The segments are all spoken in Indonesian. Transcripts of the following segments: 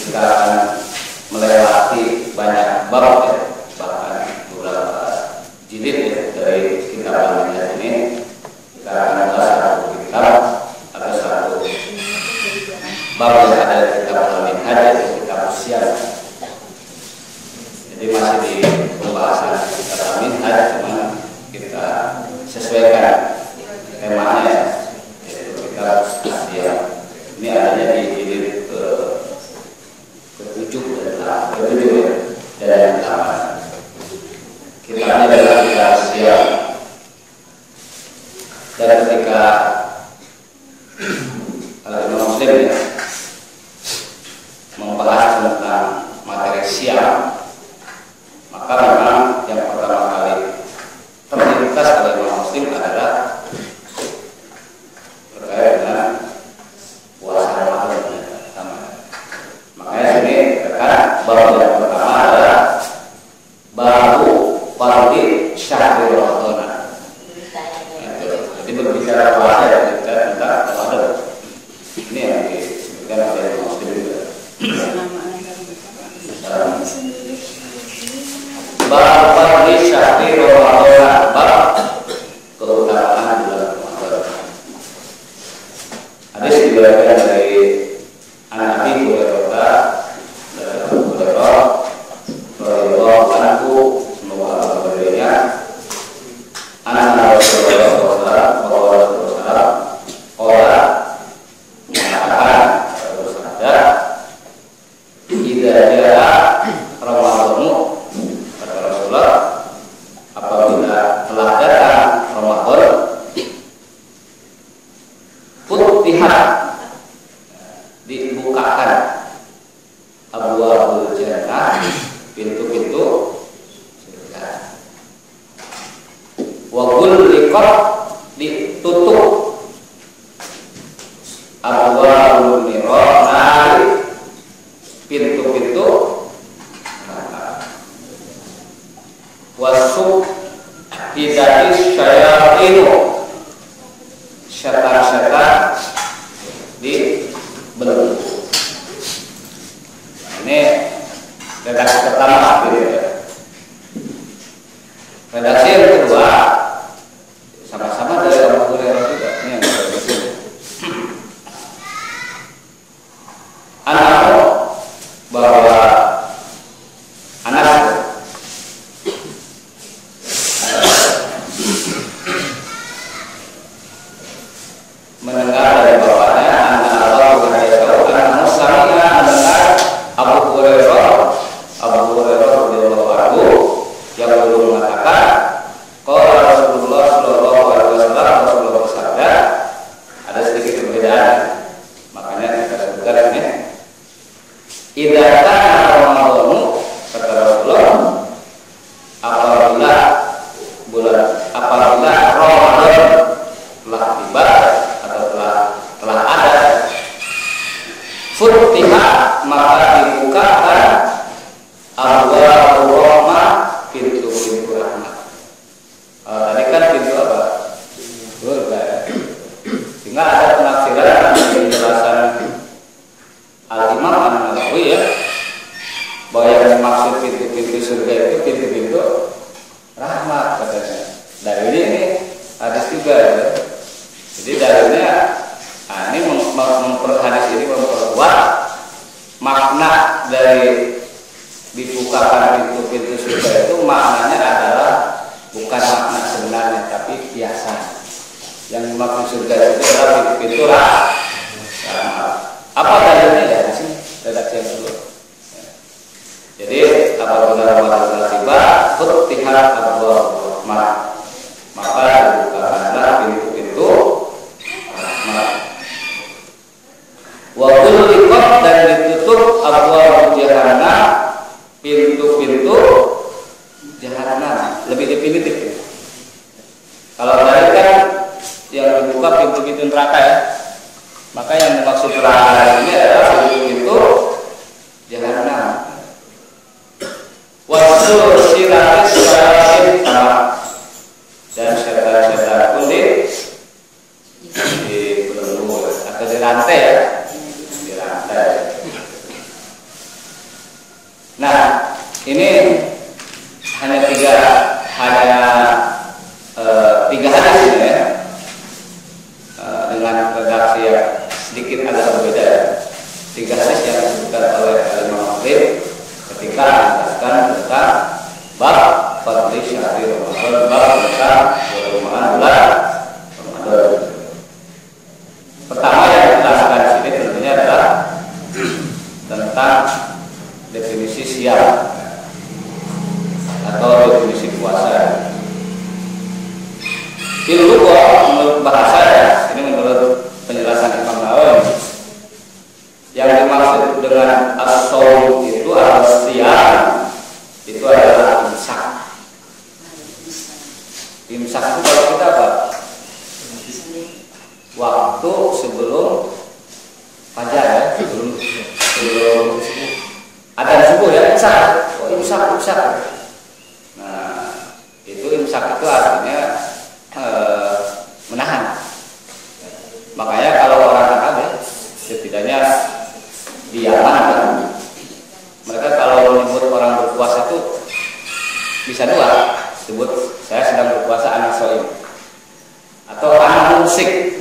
kita akan melewati banyak bab ya, bahkan beberapa jilid ya, dari kitab Al-Minhaj ini. Kita akan bahas satu kitab atau satu bab yang ada di kitab Al-Minhaj, yaitu kitab Siyam. Jadi masih di pembahasan kitab Al-Minhaj, cuma kita sesuaikan temanya ya, yaitu kitab Siyam. Ini adanya di jilid ke-7 dan yang pertama. Kitabnya adalah kitab Siyam. Dan ketika Imam Muslim ya, membahas tentang materi Siyam, maka memang yang pertama kali terlintas oleh Imam Muslim adalah terkait dengan puasa Ramadan sama. Makanya sini katakan bahwa yang pertama adalah baru fardhi syahri Ramadan. Jadi berbicara puasa ya kita tentang Ramadan. Ini yang disebutkan oleh Imam Muslim juga. Bab fardhi syahri Ramadan, bab keutamaan bulan Ramadan. Hadis diriwayatkan dari Abi Hurairah radhiyallahu anhu, semoga Allah meridainya. Anna Rasulullah SAW mengatakan bersabda, "Idza jaa Ramadhanu," kata Rasulullah, apabila telah datang Ramadan, futihat, dibukakan abwaabul jannah, pintu-pintu surga. Wa ghulliqat, ditutup abwaabun nar, pintu-pintu neraka. Wa subhidatis syayatinu, syaitan-syaitan dibelenggu. Ini redaksi pertama gitu ya. Redaksi yang kedua sama-sama dari Abu Hurairah juga. Ini yang kita baca. Anak bahwa anak mendengar dari bapaknya, anak Allah Hurairah Muslimnya mendengar Abu Hurairah radhiyallahu anhu yang belum mengatakan, qala Rasulullah sallallahu alaihi wasallam, Rasulullah bersabda. Ada sedikit perbedaan, makanya kita sebutkan ini. Idza kana Ramadhanu, kata Rasulullah, apabila Ramadan telah tiba atau telah ada, futiha, maka dibukakan abwaabur rahmah, pintu-pintu rahmat. Tadi kan pintu apa? Surga. Sehingga ada penafsiran penjelasan Al-Imam An-Nawawi ya, bahwa yang dimaksud pintu-pintu surga itu pintu-pintu rahmat katanya. Dalilnya ini hadis juga ya. Jadi dalilnya ini hadis ini memperkuat makna dari dibukakan pintu-pintu surga itu. Maknanya adalah bukan makna sebenarnya, tapi biasa. Yang dimaksud surga itu adalah pintu-pintu rahmat. Apa dalilnya ya? Di sini redaksi yang dulu. Jadi apabila Ramadan telah tiba, futihat abwaabur rahmah, maka dibukakanlah pintu-pintu rahmat. Wa ghulliqat, dan ditutup abwaabul jahannam, pintu-pintu jahanam. Lebih definitif ya. Kalau tadi kan yang dibuka pintu-pintu neraka ya, maka yang dimaksud neraka ini adalah pintu-pintu jahanam. Wa sulsilatis syaitan, Nah, ini hanya tiga hadis ya, dengan redaksi yang sedikit agak berbeda ya. 3 hadis yang disebutkan oleh Imam Muslim ketika menjelaskan tentang bab fadli syahri Ramadan, bab tentang keutamaan bulan Ramadan. Pertama yang dijelaskan di sini tentunya adalah tentang definisi siam atau definisi puasa. Dulu menurut bahasa ya, ini menurut penjelasan Imam Nawawi, yang dimaksud dengan as-shaum itu adalah siam, itu adalah imsak. Imsak itu kalau kita apa? Waktu sebelum fajar ya, sebelum adzan subuh ya, imsak. Nah, itu imsak itu artinya menahan. Makanya kalau orang Arab ya, setidaknya di Yaman kan, mereka kalau menyebut orang berpuasa itu bisa dua, sebut saya sedang berpuasa anak soim atau anak musik.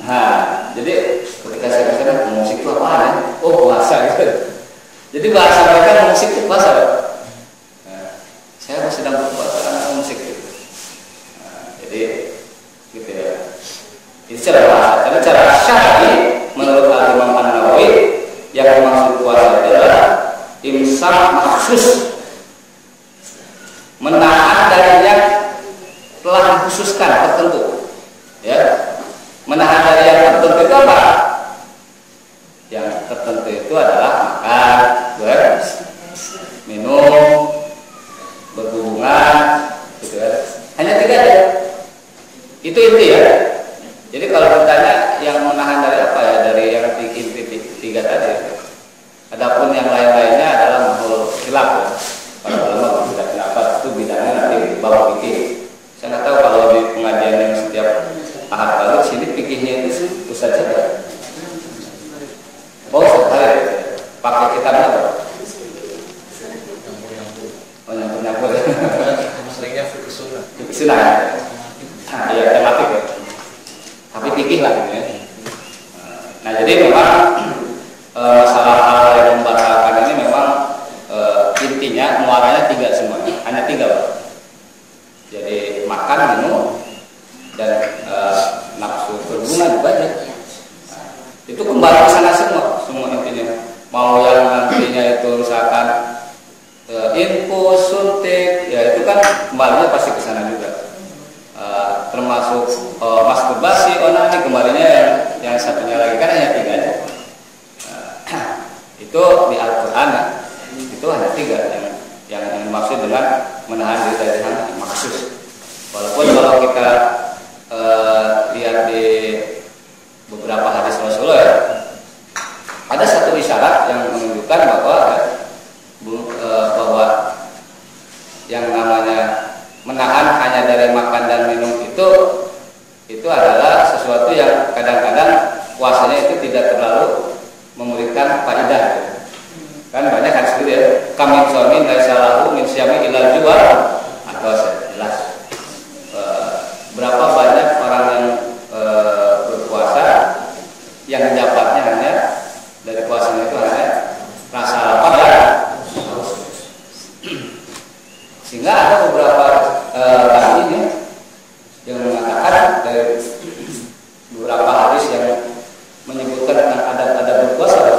Nah, jadi ketika saya katakan musik itu apa ya? Oh, puasa gitu. Jadi bahasa mereka musik itu puasa. Nah, saya sedang berpuasa anak musik gitu. Nah, jadi gitu ya. Itu cara bahasa. Karena cara syar'i menurut Imam An-Nawawi yang dimaksud puasa itu adalah imsak maksus, menahan dari yang telah dikhususkan tertentu. Ya, menahan dari yang tertentu itu apa? Yang tertentu itu adalah makan, minum, berhubungan, gitu ya. Hanya 3 ya. Itu inti ya. Jadi kalau bertanya yang menahan dari apa ya, dari yang inti 3 tadi. Adapun yang lain-lainnya adalah mahul khilaf ya. Para ulama berbeda pendapat, itu bidangnya nanti bab fikih. Saya nggak tahu kalau di pengajian yang setiap ahad baru sini fikihnya itu Ustaz saja. Oh, sekali pakai kitabnya apa? Oh, nyampur. Seringnya fikih sunnah. Fikih sunnah. Nah, ya tematik ya. Tapi fikih lah gitu ya. Nah, jadi memang masalah hal yang membatalkan ini memang intinya muaranya 3 semua, hanya 3 Pak. Jadi makan, minum, dan nafsu berhubungan juga aja. Itu kembali ke sana semua intinya. Mau yang nantinya itu misalkan infus, suntik, ya itu kan kembalinya pasti ke sana juga. Termasuk masturbasi, onani, kembalinya yang satunya lagi kan hanya 3 aja. Itu di Al-Quran itu hanya 3 yang dimaksud dengan menahan diri dari hal maksus. Walaupun kalau kita lihat di beberapa hadis Rasulullah ya, ada satu isyarat yang menunjukkan bahwa yang namanya menahan hanya dari makan dan minum itu adalah sesuatu yang kadang-kadang puasanya itu tidak terlalu memberikan faedah gitu. Kan banyak hadis gitu ya, kami suami laisa lahu min syami ilal jual, atau jelas berapa banyak orang yang berpuasa yang dapatnya hanya dari puasanya itu hanya rasa lapar dan haus. Sehingga ada beberapa ini yang mengatakan dari beberapa hadis yang menyebutkan tentang adab-adab berpuasa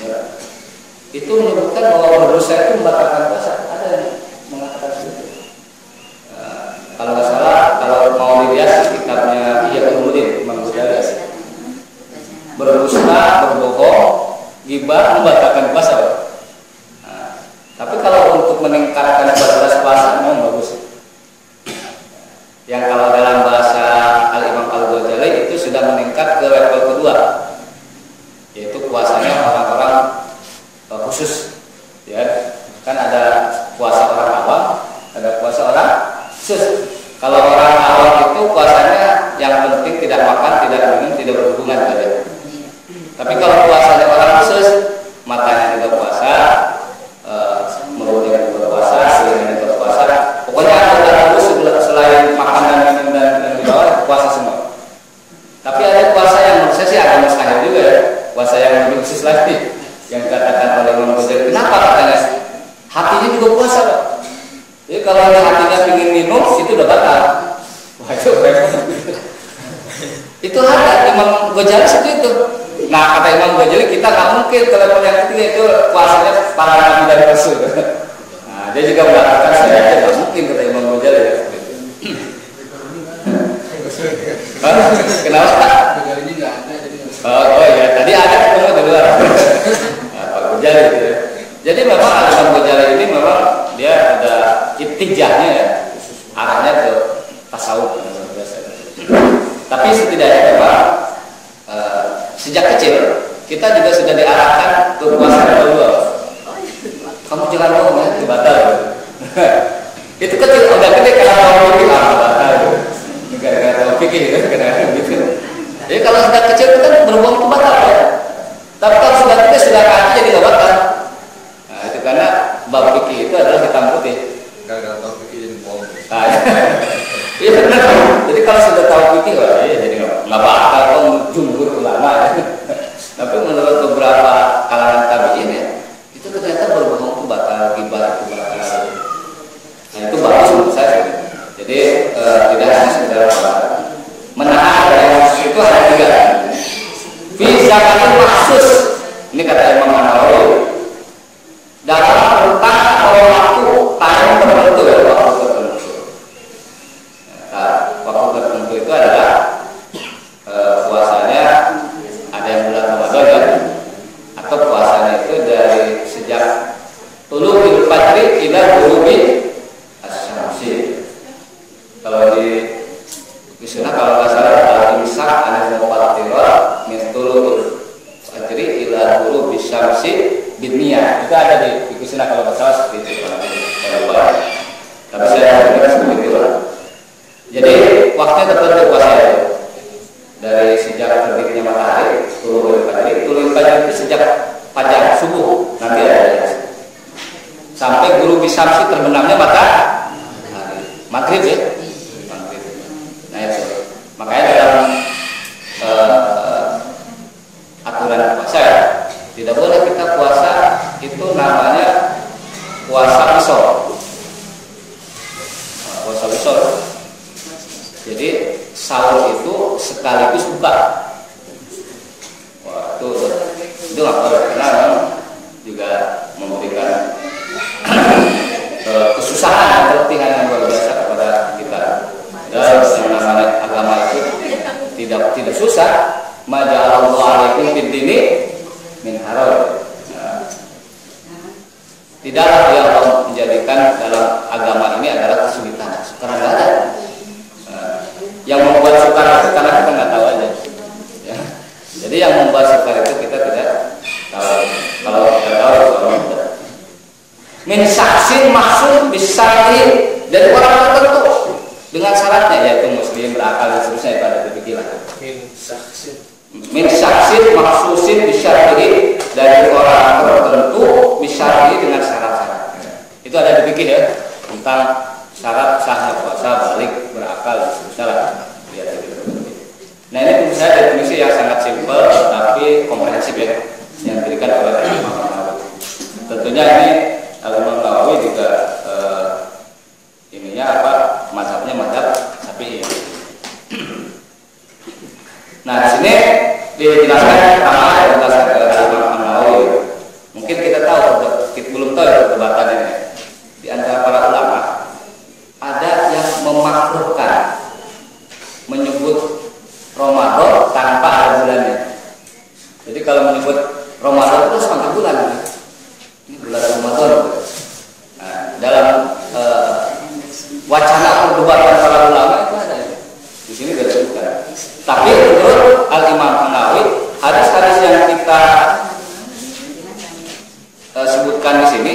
ya, itu menyebutkan bahwa berdosa itu membatalkan puasa. Ada yang mengatakan seperti itu. Kalau nggak salah, kalau mau dilihat kitabnya Ihya-Ulumuddin Imam Ghazali, berdusta, berbohong, ghibah membatalkan puasa. Tapi kalau untuk meningkatkan kualitas puasa memang bagus. Yang kalau dalam bahasa Al-Imam Al-Ghazali itu sudah meningkat ke level kedua, yaitu puasanya orang-orang khusus. Ya, kan ada puasa orang awam, ada puasa orang khusus. Kalau orang awam itu puasanya yang penting tidak makan, tidak minum, tidak berhubungan saja. Tapi kalau puasanya orang khusus, matanya juga puasa, itu udah batal. Wah itu repot. Itu ada Imam Ghazali seperti itu. Nah kata Imam Ghazali kita nggak mungkin ke level yang ketiga itu puasanya para nabi dan rasul. Nah dia juga mengatakan saya nggak mungkin kata Imam Ghazali ya. Kenapa Pak? Ghazali nggak ada jadi. Oh iya tadi ada ketemu di luar. Pak Ghazali gitu ya. Jadi memang Imam Ghazali ini memang dia ada itijahnya ya, arahnya ke tasawuf. Tapi setidaknya memang sejak kecil kita juga sudah diarahkan ke puasa kedua. Kamu jangan ngomong ya, itu batal. Itu kecil udah gede karena tahu fikih batal. Gara-gara tahu fikih gitu. Jadi kalau sudah kecil itu kan berhubung itu batal ya. Tapi kalau sudah gede sudah kaji jadi nggak batal. Nah itu karena bab fikih itu adalah hitam putih. Gara-gara tahu fikih jadi bohong. Iya benar. Jadi kalau sudah tahu fikih ya jadi nggak bakal kok jumhur ulama. Tapi menurut beberapa kalangan tabi'in ya itu ternyata berbohong itu batal, ghibah itu batal. Nah itu bagus menurut saya. Jadi tidak hanya sekedar menahan dari emosi itu ada tiga. Fi zakatin maksus. Ini kata Imam Nawawi. Dalam rentang atau waktu tahun tertentu ya waktu tertentu. Waktu tertentu itu adalah puasanya ada yang bulan Ramadan kan, atau puasanya itu dari sejak tulu'il fajri ila ghurubi asy-syamsi. Kalau di sunnah kalau nggak salah al-imsak an-mufattirat min tulu'il fajri ila ghurubi asy-syamsi bin-niyah. Itu ada di sunnah kalau nggak salah seperti itu. Tapi saya dengar seperti itu. Jadi waktunya tertentu puasa itu dari sejak terbitnya matahari tulu'il fajri itu sejak fajar subuh nanti ada sampai ghurubi syamsi terbenamnya matahari maghrib ya maghrib. Nah itu makanya dalam aturan puasa ya, tidak boleh kita puasa itu namanya puasa wisol. Puasa wisol jadi sahur itu sekaligus buka. Wah itu nggak boleh karena juga memberikan kesusahan dan keletihan yang luar biasa kepada kita. Dan yang namanya agama itu tidak susah. Maja'alallahu alaikum fid dini min haraj. Tidaklah dia Allah menjadikan dalam agama ini adalah kesulitan. Karena nggak ada. Yang membuat sukar itu karena kita nggak tahu aja. Ya. Jadi yang membuat sukar itu kita tidak tahu. Kalau kita tahu soal mudah. Min saksin maksud bisa dari orang tertentu dengan syaratnya yaitu muslim berakal dan seterusnya itu ada dipikiran. Min saksin maksusin bisa dari orang tertentu bisa dengan syarat-syaratnya. Itu ada dipikir ya tentang syarat sahnya puasa, balik, berakal, dan seterusnya lah. Lihat gitu. Nah ini tentu saja definisi yang sangat simpel tapi komprehensif ya, yang diberikan oleh Imam Nawawi. Tentunya ini Imam Nawawi juga ininya apa mazhabnya mazhab Syafi'i. Nah di sini dijelaskan pertama yang dijelaskan oleh Imam Nawawi. Mungkin kita tahu, kita belum tahu perdebatan ini di antara para ulama. Ada yang memakruhkan menyebut Ramadan tanpa ada bulannya. Jadi kalau menyebut Ramadan itu sampai bulan. Ini bulan Ramadan. Nah, dalam wacana perdebatan para ulama itu ada. Di sini tidak disebutkan. Tapi menurut Al-Imam Nawawi, hadis-hadis yang kita sebutkan di sini,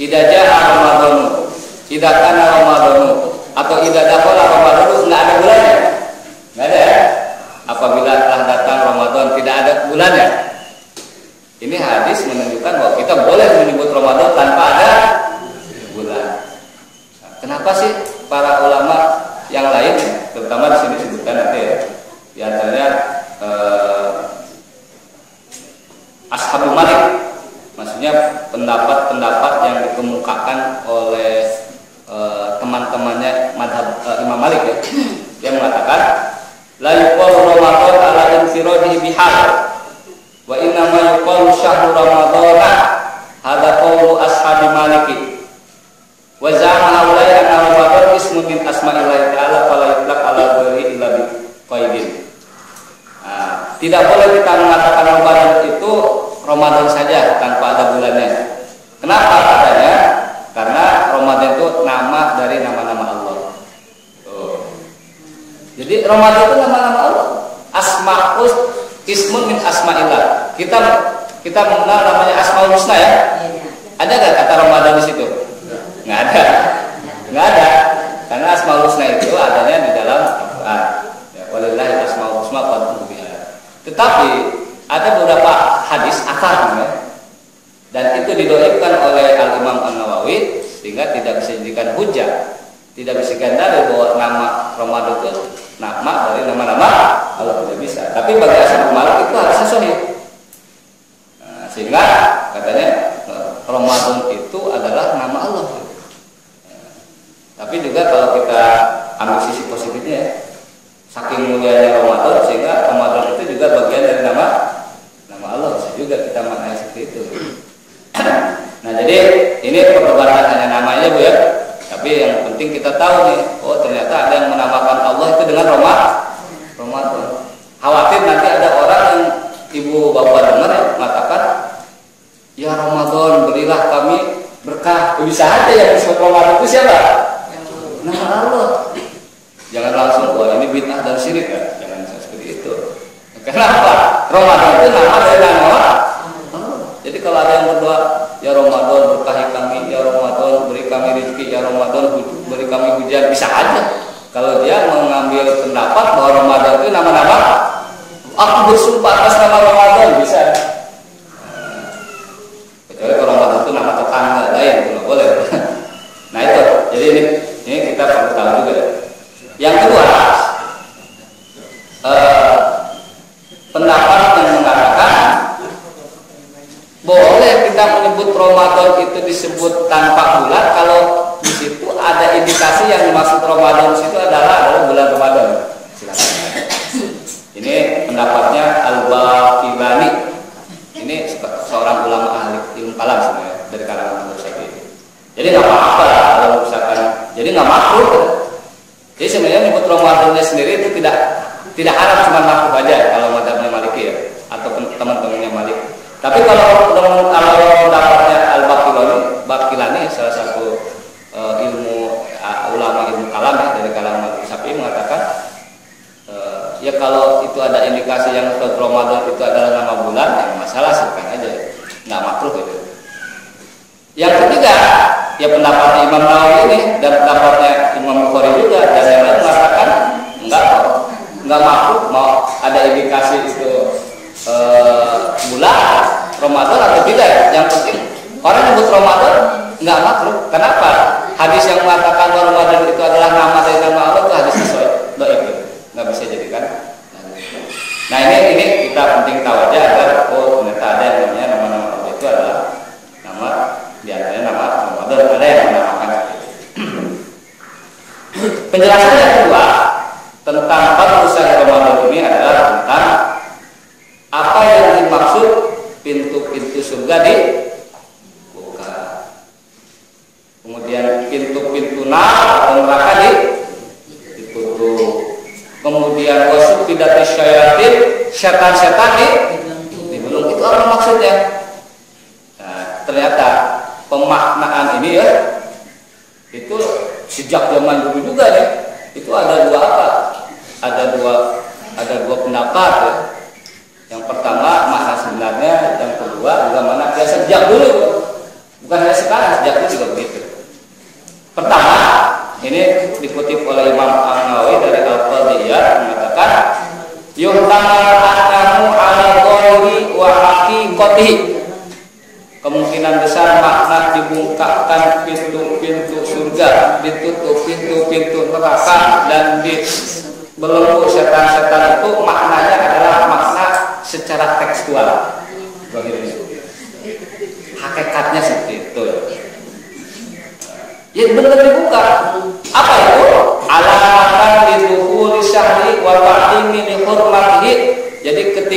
idza jaa Ramadhanu, idza kana Ramadhanu atau idza dakhala Ramadhanu, enggak ada bulannya. Enggak ada ya. Apabila telah datang Ramadan tidak ada bulannya. Ini hadis menunjukkan bahwa kita boleh menyebut Ramadan tanpa ada bulan. Nah, kenapa sih para ulama yang lain, terutama di sini sebutkan nanti ya, di antaranya Ashabul Malik, maksudnya pendapat-pendapat yang dikemukakan oleh teman-temannya madhab Imam Malik ya, yang mengatakan la yuqalu Ramadan ala infiradihi bihal wa inna ma yuqalu syahru Ramadana hadza qawlu ashabi Maliki wa za'ama haulai anna Ramadan ismun min asma'illahi ta'ala fala yutlaq ala ghairi illa bi qaidin. Tidak boleh kita mengatakan Ramadan itu Ramadan saja tanpa ada bulannya. Kenapa katanya? Karena Ramadan itu nama dari nama-nama Allah. Jadi Ramadan itu nama-nama Allah. Asma'us ismun min asma'illah. Kita mengenal namanya Asmaul Husna ya. Ada nggak kata Ramadan di situ? Nggak ada. Nggak ada. Karena Asmaul Husna itu adanya di dalam Al-Qur'an. Ya, walillahi asmaul husna fad'uhu biha. Tetapi ada beberapa hadis athar ya. Dan itu didoakan oleh Al-Imam An-Nawawi sehingga tidak bisa dijadikan hujah, tidak bisa dalil bahwa nama Ramadan itu nama dari nama-nama Allah, tidak bisa. Tapi bagi Ashabu Malik itu harusnya sahih. Sehingga katanya Ramadan itu adalah nama Allah. Tapi juga kalau kita ambil sisi positifnya, saking mulianya Ramadan sehingga Ramadan itu juga bagian dari nama Allah. Bisa juga kita maknai seperti itu. Nah jadi ini perdebatan hanya namanya Bu ya. Tapi yang penting kita tahu nih, oh ternyata ada yang menamakan Allah itu dengan Ramadan. Khawatir nanti ada orang yang ibu bapak dengar ya, mengatakan, ya Ramadan berilah kami berkah. Bisa aja yang disebut Ramadan itu siapa? Nama Allah. Jangan langsung wah ini bid'ah dan syirik ya. Jangan seperti itu. Kenapa? Ramadan itu nama dari nama Allah. Jadi kalau ada yang berdoa, ya Ramadan berkahi kami, ya Ramadan beri kami rezeki, ya Ramadan beri kami hujan, bisa aja. Kalau dia mengambil pendapat bahwa Ramadan itu nama-nama, aku bersumpah atas nama Ramadan, bisa. Kecuali kalau Ramadan itu nama tetangga lain, itu nggak boleh. Nah itu, jadi ini kita perlu tahu juga. Yang kedua, pendapat yang mengatakan boleh kita menyebut Ramadan itu disebut tanpa bulan kalau di situ ada indikasi yang dimaksud Ramadan di situ adalah bulan Ramadan. Silakan. Ini pendapatnya Al-Baqillani. Ini seorang ulama ahli ilmu kalam sebenarnya dari kalangan Syafi'i. Jadi nggak apa-apa lah kalau misalkan. Jadi nggak makruh. Jadi sebenarnya menyebut Ramadannya sendiri itu tidak haram, cuma makruh aja kalau mazhabnya Maliki ya atau teman-temannya Malik. Tapi kalau pendapatnya Al-Baqillani salah satu ulama ilmu kalam ya, dari kalangan Syafi'i mengatakan ya kalau itu ada indikasi yang Ramadan itu adalah nama bulan, ya masalah silakan aja, nggak makruh gitu. Yang ketiga ya pendapatnya Imam Nawawi ini dan pendapatnya Imam Bukhari juga dan yang lain mengatakan nggak makruh mau ada indikasi itu bulan Ramadan atau tidak. Yang penting orang nyebut Ramadan nggak makruh. Kenapa? Hadis yang mengatakan bahwa Ramadan itu adalah nama dari nama Allah itu hadis sesuai itu nggak bisa jadikan. Nah ini kita penting tahu aja agar oh ternyata ada yang namanya nama-nama Allah itu adalah nama biasanya nama Ramadan, ada yang menamakan. Penjelasan yang kedua tentang fadlusah Ramadan ini adalah tentang apa yang dimaksud pintu-pintu surga dibuka, kemudian pintu-pintu neraka ditutup, kemudian wasuk tidak disyayatin setan-setan dibelung. Itu apa maksudnya? Nah, ternyata pemaknaan ini ya itu sejak zaman dulu juga ya. Itu ada dua apa? Ada dua pendapat ya. Yang pertama makna sebenarnya, yang kedua juga mana dia sejak dulu, bukan hanya sekarang, sejak dulu juga begitu. Pertama, ini dikutip oleh Imam An-Nawawi dari Al-Qadiyah mengatakan yuhtamal annahu ala qawli wa haqiqatihi. Kemungkinan besar makna dibukakan pintu-pintu surga, ditutup pintu-pintu neraka dan dibelenggu setan-setan itu maknanya adalah makna secara tekstual. Hakikatnya seperti itu. Ya benar dibuka. Apa itu?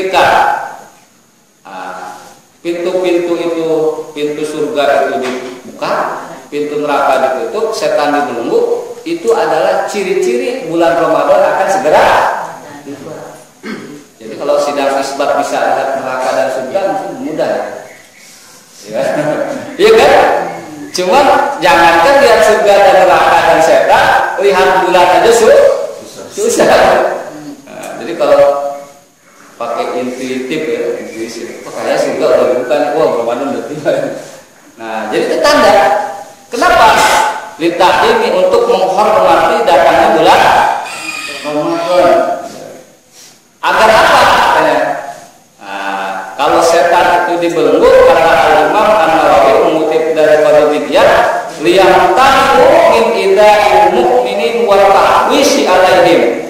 ketika pintu-pintu itu, pintu surga itu dibuka, pintu neraka ditutup, setan dibelenggu, itu adalah ciri-ciri bulan Ramadan akan segera tiba. Jadi kalau sidang isbat bisa lihat neraka dan surga mungkin mudah ya. Iya kan? Cuma jangankan lihat surga dan neraka dan setan, lihat bulan aja susah. Nah, jadi kalau pakai intuitif ya, intuisi, kayaknya surga udah bukan, wah Ramadan udah tiba. Nah, jadi itu tanda. Kenapa? Lihat ini untuk menghormati datangnya bulan Ramadan. Agar apa? Nah, kalau setan itu dibelenggu, karena Al-Imam An-Nawawi mengutip dari Qadhiyah, liyamtanu min ida'il mu'minin wa ta'wisi alaihim.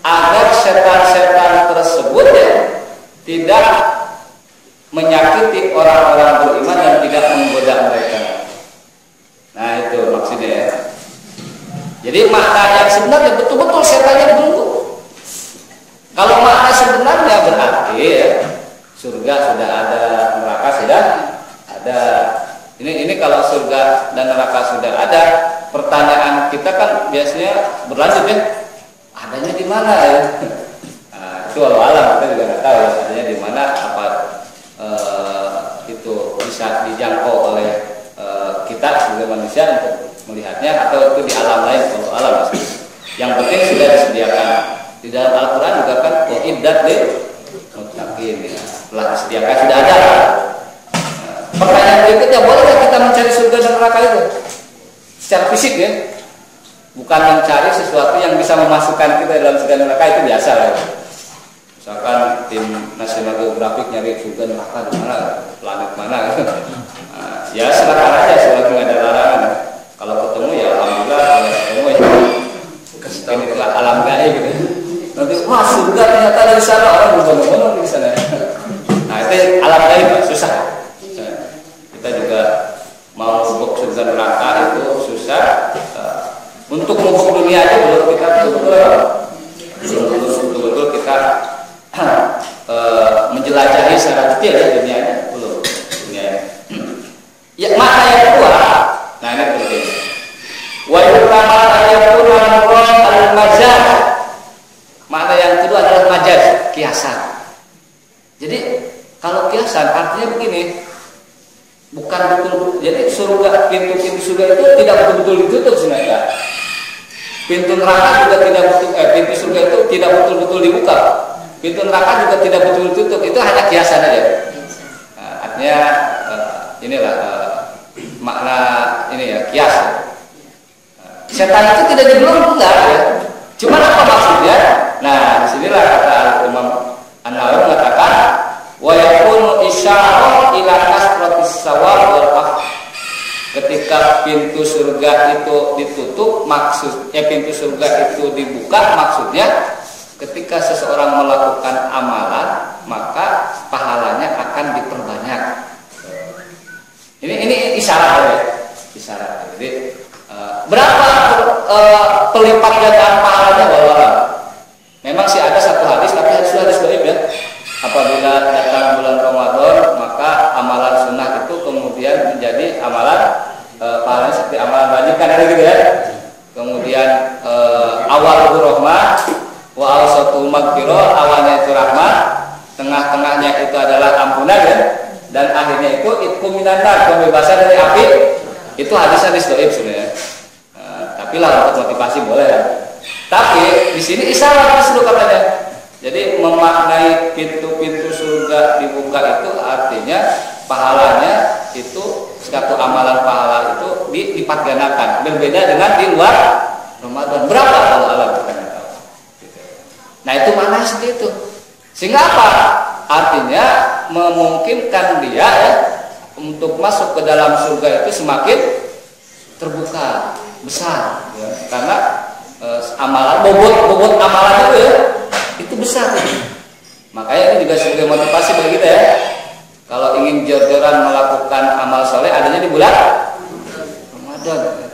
Agar setan-setan tersebut ya tidak menyakiti orang-orang beriman dan tidak menggoda mereka. Nah itu maksudnya ya. Jadi makna yang sebenarnya betul-betul setannya dibelenggu. Kalau makna sebenarnya berarti ya, surga sudah ada, neraka sudah ada. Ini kalau surga dan neraka sudah ada, pertanyaan kita kan biasanya berlanjut ya. Adanya di mana ya? Nah, itu alam kita juga nggak tahu ya, adanya di mana, apa itu bisa dijangkau oleh kita sebagai manusia untuk melihatnya, atau itu di alam lain, kalau alam maksudnya. Yang penting sudah disediakan di dalam Al-Quran juga kan, iddat lil muttaqin ya. Telah disediakan, sudah ada. Pertanyaan berikutnya, bolehkah kita mencari surga dan neraka itu secara fisik ya? Bukan mencari sesuatu yang bisa memasukkan kita dalam surga dan neraka, itu biasa lah ya. Misalkan tim National Geographic nyari surga neraka di mana, planet mana gitu. Nah, ya silakan aja selagi nggak ada larangan. Kalau ketemu ya alhamdulillah, kalau ketemu ya ini itulah alam gaib gitu. Nanti wah surga ternyata ada di sana, orang berbondong-bondong di sana. Nah itu alam gaib susah. Kita juga mau masuk surga neraka itu susah. Untuk mengubah dunia aja belum kita betul-betul kita menjelajahi secara detail ya dunianya, belum dunianya. Ya makna yang kedua, nah ini penting. Wa yutama ayatun al-majaz. Makna yang kedua adalah majaz, kiasan. Jadi kalau kiasan artinya begini, bukan betul. Jadi surga, pintu-pintu surga itu tidak betul-betul ditutup sebenarnya. Pintu neraka juga tidak betul, pintu surga itu tidak betul-betul dibuka. Pintu neraka juga tidak betul ditutup. Itu hanya kiasan aja. Nah, artinya inilah makna ini ya, kias. Setan itu tidak dibelenggu enggak ya. Cuma apa maksudnya? Nah, disinilah kata Imam An-Nawawi mengatakan wa yakunu isyarah ila kasratis sawab wal afw. Ketika pintu surga itu ditutup, maksudnya pintu surga itu dibuka, maksudnya ketika seseorang melakukan amalan, maka pahalanya akan diperbanyak. Ini isyarat ya, isyarat. Jadi berapa pelipat gandaan pahalanya? Wallahualam. Memang sih ada satu hadis, tapi hadis dhaif ya. Apabila datang bulan Ramadan, maka amalan sunnah itu kemudian menjadi amalan pahalanya seperti amalan wajib, kan ada gitu ya. Kemudian awal rahmah wa awsatul maghfirah, awalnya itu rahmat, tengah-tengahnya itu adalah ampunan ya, dan akhirnya itu itqu minan nar, pembebasan dari api. Itu hadis-hadis dhaif sebenarnya. Tapi lah untuk motivasi boleh ya. Tapi di sini isyarat dulu katanya. Jadi memaknai pintu-pintu surga dibuka itu artinya pahalanya itu satu amalan pahala itu dilipat gandakan. Berbeda dengan di luar Ramadan. Berapa kalau alam kita nggak tahu. Nah itu mana seperti itu. Sehingga apa? Artinya memungkinkan dia ya, untuk masuk ke dalam surga itu semakin terbuka, besar. Ya. Karena amalan bobot amalan itu ya. Itu besar. Makanya ini juga sebagai motivasi bagi kita ya. Kalau ingin jor-joran melakukan amal soleh, adanya di bulan Ramadan.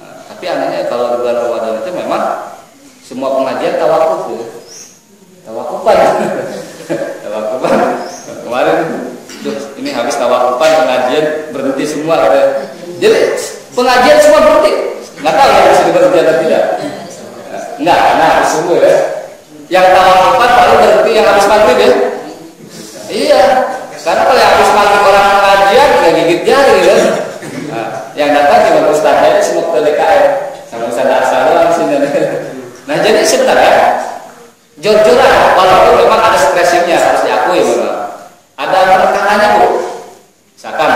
Nah, tapi anehnya kalau di bulan Ramadan itu memang semua pengajian tawakuf ya. Tawakufan. kemarin ini habis tawakupan pengajian berhenti semua katanya. Jadi pengajian semua berhenti. Nggak tahu ya bisa berhenti atau tidak. Enggak, karena harus sungguh ya. Yang tawakupan paling berhenti yang habis maghrib ya. Iya, karena kalau yang habis maghrib orang pengajian ya gigit jari ya. Nah, yang datang cuma ustadznya semua ke DKM sama ustadz asal langsung. Nah jadi sebenarnya jor-joran walaupun memang ada stressingnya harus diakui memang. Ada penekanannya bu. Misalkan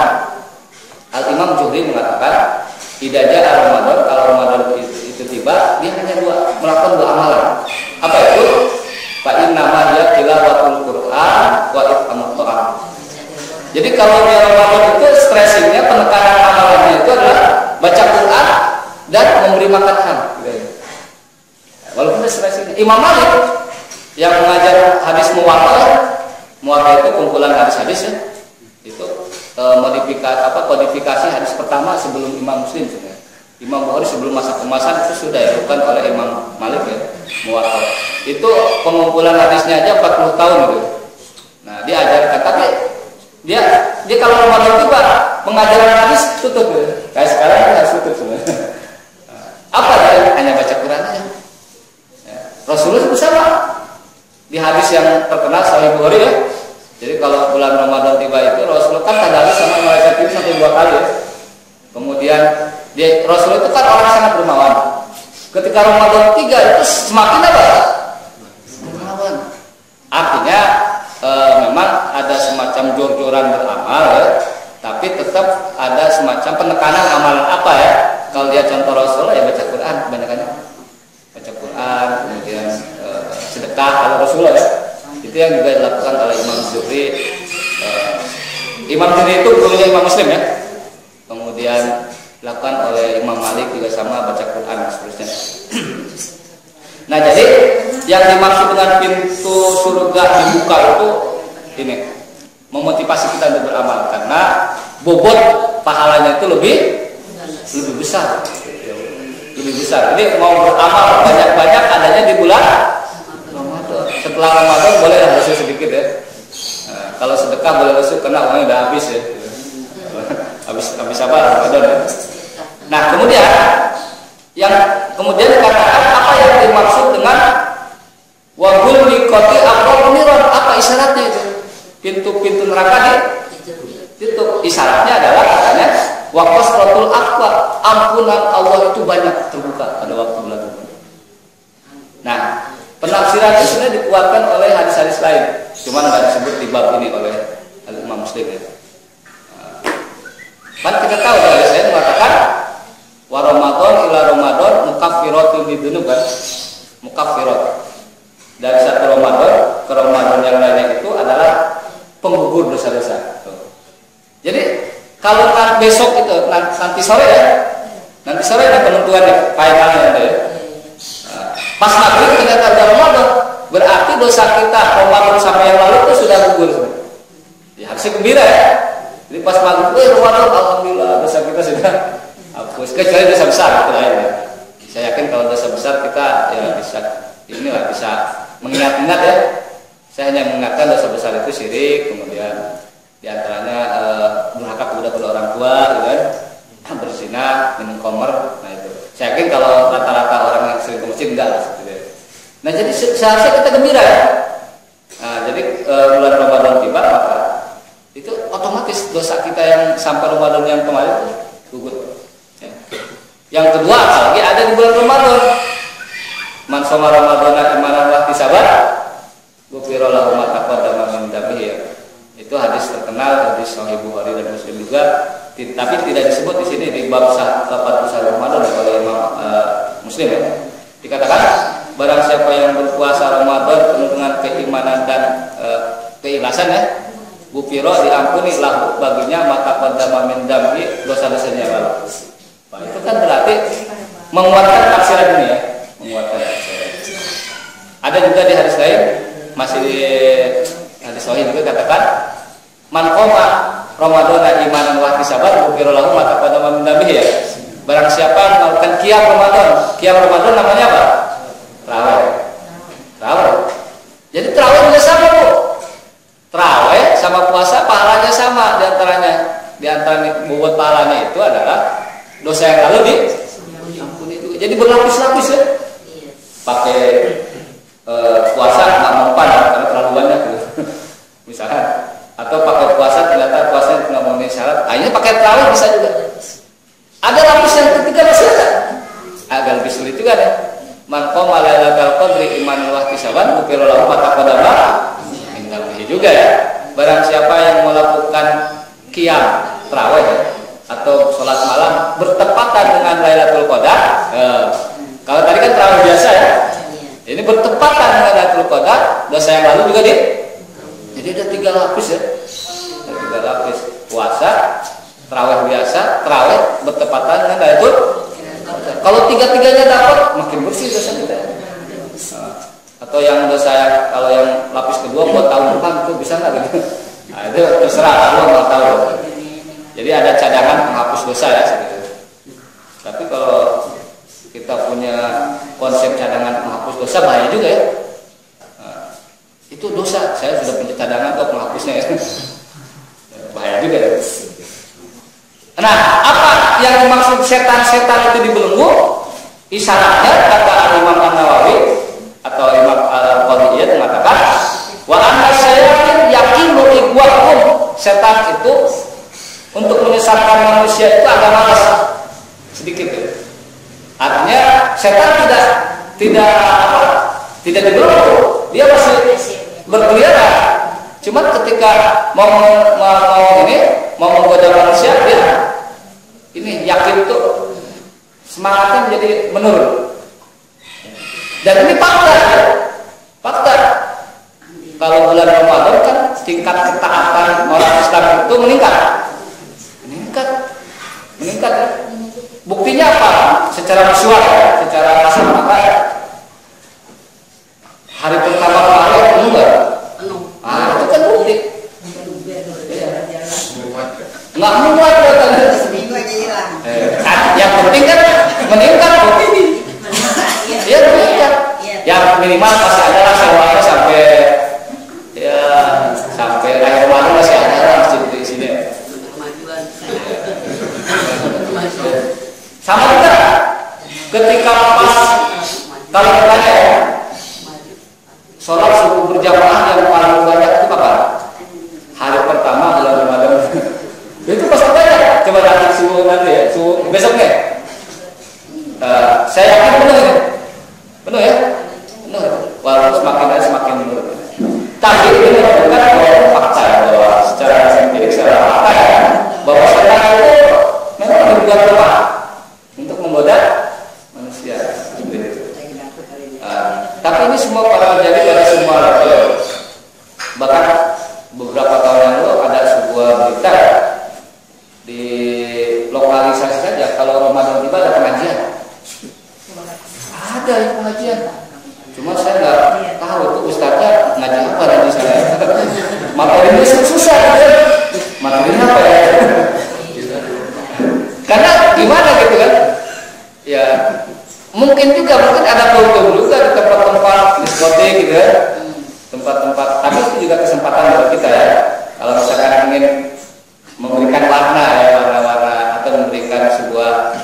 Al-Imam Zuhri mengatakan tidak ada Ramadan, kalau Ramadan itu tiba dia hanya melakukan dua amalan. Apa itu? Fa inna ma hiya tilawatul Qur'an wa it'amut ta'am. Jadi kalau di Ramadan itu stressingnya penekanan amalannya itu adalah baca Quran dan memberi makan ham. Walaupun stressingnya Imam Malik yang mengajar hadis muwatta itu kumpulan hadis-hadis ya. Itu kodifikasi hadis pertama sebelum Imam Muslim sebenarnya. Imam Bukhari sebelum masa kemasan itu sudah dilakukan oleh Imam Malik ya, muwatta. Itu pengumpulan hadisnya aja 40 tahun gitu. Nah, dia ajarkan tapi dia kalau Ramadan tiba pengajaran hadis tutup gitu. Kayak sekarang harus tutup sebenarnya. Apa dia hanya baca Quran aja. Ya. Rasulullah itu sama. Di hadis yang terkenal Sahih Bukhari ya. Jadi kalau bulan Ramadan tiba itu Rasulullah kan tadarus sama malaikat itu sampai 2 kali ya. Kemudian Rasulullah itu kan orang sangat dermawan. Ketika Ramadan 3 itu semakin apa? Dermawan. Artinya memang ada semacam jor-joran beramal ya, tapi tetap ada semacam penekanan amalan apa ya? Kalau dia contoh Rasulullah ya baca Quran kebanyakannya. Baca Quran, kemudian sedekah kalau Rasulullah ya. Itu yang juga dilakukan oleh Imam Zuhri. Imam Zuhri itu gurunya Imam Muslim ya. Kemudian dilakukan oleh Imam Malik juga sama baca Quran dan seterusnya. Nah jadi yang dimaksud dengan pintu surga dibuka itu ini memotivasi kita untuk beramal karena bobot pahalanya itu lebih besar. Jadi mau beramal banyak-banyak adanya di bulan Ramadan. Setelah Ramadan boleh lesu sedikit ya. Nah, kalau sedekah boleh lesu karena uangnya udah habis ya. habis apa Ramadan ya. Nah kemudian dikatakan apa yang dimaksud dengan wabul nikoti abromuniron, apa isyaratnya itu? Pintu-pintu neraka ditutup. Isyaratnya adalah katanya waqasratul aqwa, ampunan Allah itu banyak terbuka pada waktu bulan Ramadan. Nah penafsiran itu sebenarnya dikuatkan oleh hadis-hadis lain, cuman nggak disebut di bab ini oleh Imam Muslim ya. Kan kita tahu dari saya mengatakan wa Ramadan ila Ramadan mukaffiratun lidzunub kan? Mukaffirat. Dari satu Ramadan ke Ramadan yang lainnya itu adalah penggugur dosa-dosa. Jadi kalau besok itu nanti sore ya. Nanti sore ada penentuannya, finalnya ya. Pas maghrib ternyata ada Ramadan, berarti dosa kita Ramadan sampai yang lalu itu sudah gugur. Ya harusnya gembira ya. Jadi pas maghrib, Ramadan alhamdulillah dosa kita sudah hapus. Kecuali dosa besar itu lain ya. Saya yakin kalau dosa besar kita ya bisa mengingat-ingat ya. Saya hanya mengingatkan dosa besar itu syirik, kemudian diantaranya durhaka kepada kedua orang tua, gitu kan, berzina, minum khamr. Nah itu. Saya yakin kalau rata-rata orang yang sering ke masjid enggak lah. Gitu. Nah jadi seharusnya kita gembira ya. Nah jadi bulan Ramadan tiba maka itu otomatis dosa kita yang sampai Ramadan yang kemarin itu gugur. Ya. Yang kedua apalagi ada di bulan Ramadan. Man shoma Ramadhana imanan wa ihtisaban ghufira lahu ma taqaddama min dhanbihi. Itu hadis terkenal, hadis Sahih Bukhari dan Muslim juga, tapi tidak disebut di sini di bab 41 Ramadan oleh Imam Muslim ya. Dikatakan barang siapa yang berpuasa Ramadan penuh dengan keimanan dan keikhlasan ya, ghufira diampuni lahu baginya ma taqaddama min dhanbihi, dosa-dosanya yang lalu. Itu kan berarti menguatkan tafsiran ini ya. Menguatkan. Ada juga di hadis lain, masih di hadis sahih juga katakan man qoma Ramadhana imanan wa ihtisaban ghufira lahu ma taqaddama min dhanbihi ya. Barang siapa melakukan qiyam Ramadan. Qiyam Ramadan namanya apa? Tarawih. Jadi tarawih juga sama Bu. Tarawih sama sama puasa pahalanya sama diantaranya. Di antara bobot pahalanya itu adalah dosa yang lalu diampuni juga. Jadi berlapis-lapis ya. Pakai puasa nggak mempan karena terlalu banyak gitu. Misalkan, atau pakai puasa ternyata puasanya nggak memenuhi syarat, akhirnya pakai terawih bisa juga. Ada lapis yang ketiga masih ada, agak lebih sulit juga deh. Man qama lailatal qadri imanan wa ihtisaban ghufira lahu ma taqaddama min dhanbihi juga ya. Barang siapa yang melakukan qiyam tarawih ya, atau sholat malam bertepatan dengan Lailatul Qadar. Kalau tadi kan tarawih biasa ya. Ini bertepatan dengan Lailatul Qadar, dosa yang lalu juga jadi ada 3 lapis ya. Ada 3 lapis. Puasa, tarawih biasa, tarawih bertepatan dengan Lailatul Qadar. Kalau 3-3-nya dapat, makin bersih dosa kita. Atau yang dosa kalau yang lapis kedua buat tahun depan itu bisa nggak gitu? Nah, itu terserah, Allah nggak tahu. Jadi ada cadangan penghapus dosa ya sebenarnya. Tapi kalau kita punya konsep cadangan penghapus dosa bahaya juga ya. Nah, itu dosa. Saya sudah punya cadangan kok penghapusnya ya. Bahaya juga ya. Nah, apa yang dimaksud setan-setan itu dibelenggu? Isyaratnya kata Imam An-Nawawi atau Imam Al-Qadiyah mengatakan, wa anna syayatin yaqimu iqwakum. Setan itu untuk menyesatkan manusia itu agak malas sedikit ya. Artinya setan tidak dibelenggu, dia masih berkeliaran. Cuma ketika mau menggoda manusia, dia ini yakin tuh semangatnya menjadi menurun. Dan ini fakta ya. Fakta. Kalau bulan Ramadan kan tingkat ketaatan orang Islam itu meningkat ya. Buktinya apa? Secara visual ya, secara kasat mata ya. Hari pertama kemarin penuh nggak? Itu kan bukti. Nggak muat katanya. Yang penting kan meningkat bukti. Dia meningkat. Yang minimal masih ada lah sewanya sampai akhir Ramadan masih ada lah masjid di sini. Sama juga ketika pas kalau ditanya ya, sholat subuh berjamaah yang paling banyak itu kapan? Hari pertama bulan Ramadan. Itu pasti banyak. Coba nanti subuh nanti ya, subuh besoknya. Saya yakin penuh ya, penuh. Walaupun semakin hari semakin menurun. Tapi ini menunjukkan bahwa fakta bahwa secara empirik, secara fakta ya, bahwa setan itu memang berbuat lemah untuk menggoda manusia. Tapi ini semua terjadi pada semua level. Bahkan beberapa tahun yang lalu ada sebuah berita di lokalisasi saja kalau Ramadan tiba ada pengajian. Ada yang pengajian. Cuma saya nggak tahu itu ustaznya ngaji apa di sana. Materinya susah gitu. Materinya apa ya? Karena gimana gitu kan? Ya mungkin ada keuntungan juga di tempat-tempat diskotik gitu ya. Tempat-tempat, tapi itu juga kesempatan buat kita ya. Kalau misalkan ingin memberikan warna ya, warna-warna atau memberikan sebuah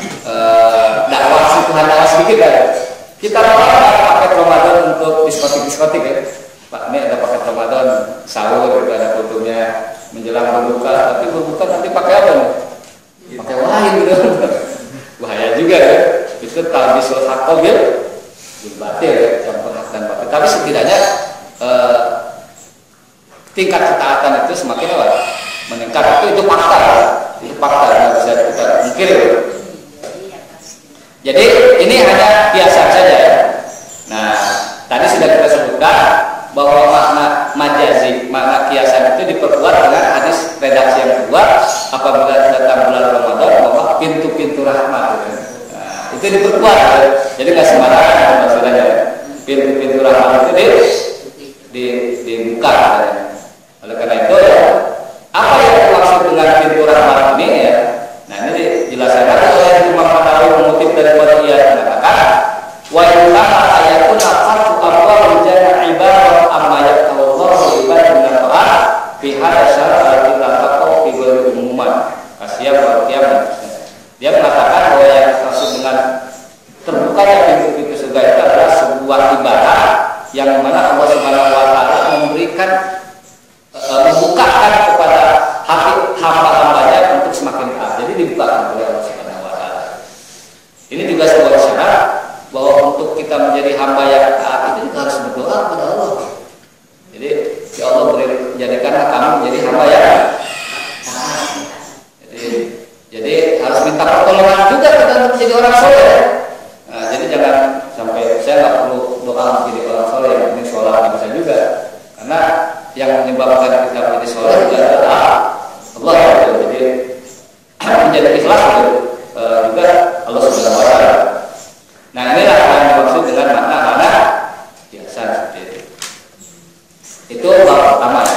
dakwah sentuhan sedikit ya. Kita ada paket Ramadan untuk diskotik ya. Pak, ini ada paket Ramadan sahur, itu ada fotonya menjelang berbuka. Tapi berbuka nanti pakai apa nih? Pakai wine gitu. Bahaya juga ya. Itu talbisul haqqo bil batil ya, campur hak dan batil. Tapi setidaknya tingkat ketaatan itu semakin meningkat. Itu fakta. Itu fakta yang bisa kita mungkiri. Jadi ini hanya kiasan saja ya. Nah, tadi sudah kita sebutkan bahwa makna majazi, makna kiasan itu diperkuat dengan hadis redaksi yang kedua, apabila datang bulan Ramadan bahwa pintu-pintu rahmat. Nah, itu diperkuat ya. Jadi nggak sembarangan maksudnya. Pintu-pintu rahmat itu dibuka ya. Oleh karena itu ya, apa yang dimaksud dengan pintu rahmat ini ya? Nah, ini dijelaskan oleh Imam An-Nawawi mengutip dari Qadiyah mengatakan, wa yu'lama ayatun aqatu abwab jannah ibadah amma yaqulu Allahu ibadun nafa'at fi hadza Dia mengatakan bahwa yang dimaksud dengan terbukanya pintu-pintu surga itu adalah sebuah ibadah yang mana Allah Subhanahu wa taala memberikan membukakan kepada hati hamba-hambanya untuk semakin taat. Jadi dibukakan oleh Allah Subhanahu wa taala. Ini juga sebuah isyarat bahwa untuk kita menjadi hamba yang taat itu juga harus berdoa kepada Allah. Jadi ya Allah jadikanlah kami menjadi hamba yang taat. Jadi harus minta pertolongan juga kita untuk menjadi orang soleh. Nah, jadi jangan sampai saya nggak perlu doa menjadi orang soleh, yang penting sholat bisa juga. Karena yang menyebabkan kita menjadi soleh juga adalah Allah. Jadi menjadi ikhlas juga Allah Subhanahu wa taala. Nah, inilah yang dimaksud dengan makna biasa seperti itu. Itu bab pertama.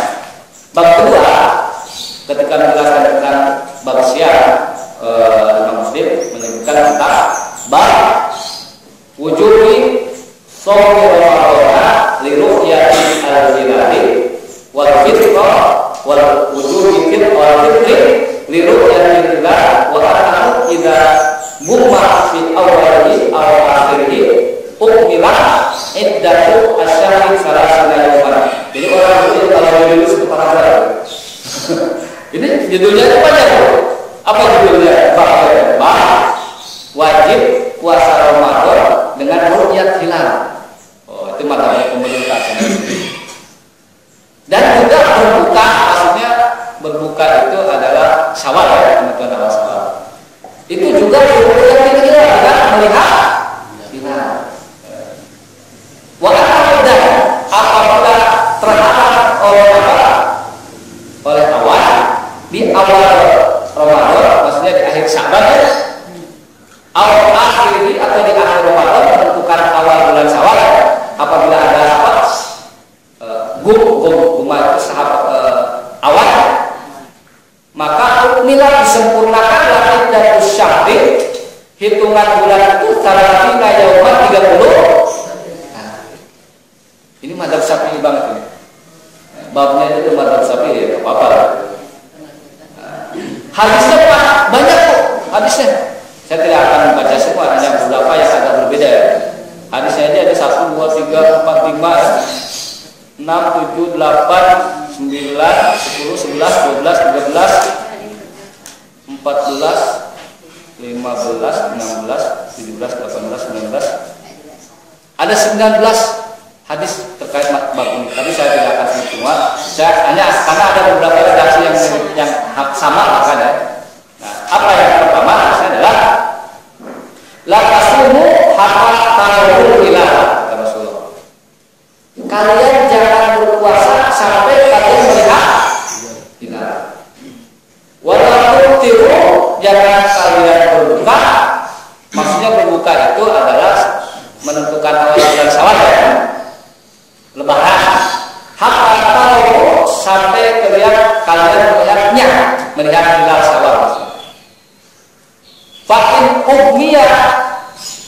Bab kedua, ketika menjelaskan tentang bab siang, Imam Muslim menyebutkan tentang bab wujubi shaumi Ramadan li ru'yati al-hilali wal fitra wal wujubi fitri li ru'yati al-hilal wa annahu idza mumma fi awwalihi aw akhirihi ukmila iddatu asyahri salasana yawman. Jadi orang itu kalau lulus itu paragraf. Ini judulnya itu panjang. Apa judulnya? Bab wajib puasa Ramadan dengan ru'yat hilal. Oh, itu matanya pemerintah. Dan juga berbuka, maksudnya berbuka itu adalah Syawal ya, teman-teman awal Syawal. Itu juga ru'yat hilal dengan melihat hilal. Wa'adah apabila terhadap oleh awan di awal Ramadan, maksudnya di akhir Syaban ya, awal akhir atau di akhir Ramadan menentukan awal bulan Syawal. Apabila ada guma itu sahabat awan, maka ukmilah disempurnakan lagi dari syahri, hitungan bulan itu salatina yauman 30. Nah, ini madzhab Syafi'i banget ini. Babnya itu madzhab Syafi'i ya, apa-apa. Hadisnya banyak kok hadisnya. Saya tidak akan membaca semua, hanya beberapa yang agak berbeda ya. Hadisnya aja ada 1, 2, 3, 4, 5, 6, 7, 8, 9, 10, 11, 12, 13, 14, 15, 16, 17, 18, 19, ada 19 hadis terkait bab ini. Tapi saya tidak akan sebut semua. Saya hanya karena ada beberapa redaksi yang sama kan ya. Nah, apa yang pertama adalah la tasumu hatta tarul hilal, kata Rasulullah. Kalian jangan berpuasa sampai kalian melihat hilal. Wala tuftiru, jangan kalian berbuka. Maksudnya berbuka itu adalah menentukan awal bulan Syawal ya. Lebaran. Hatta tahu sampai kalian melihat hilal Syawal. Fa'in ugmiya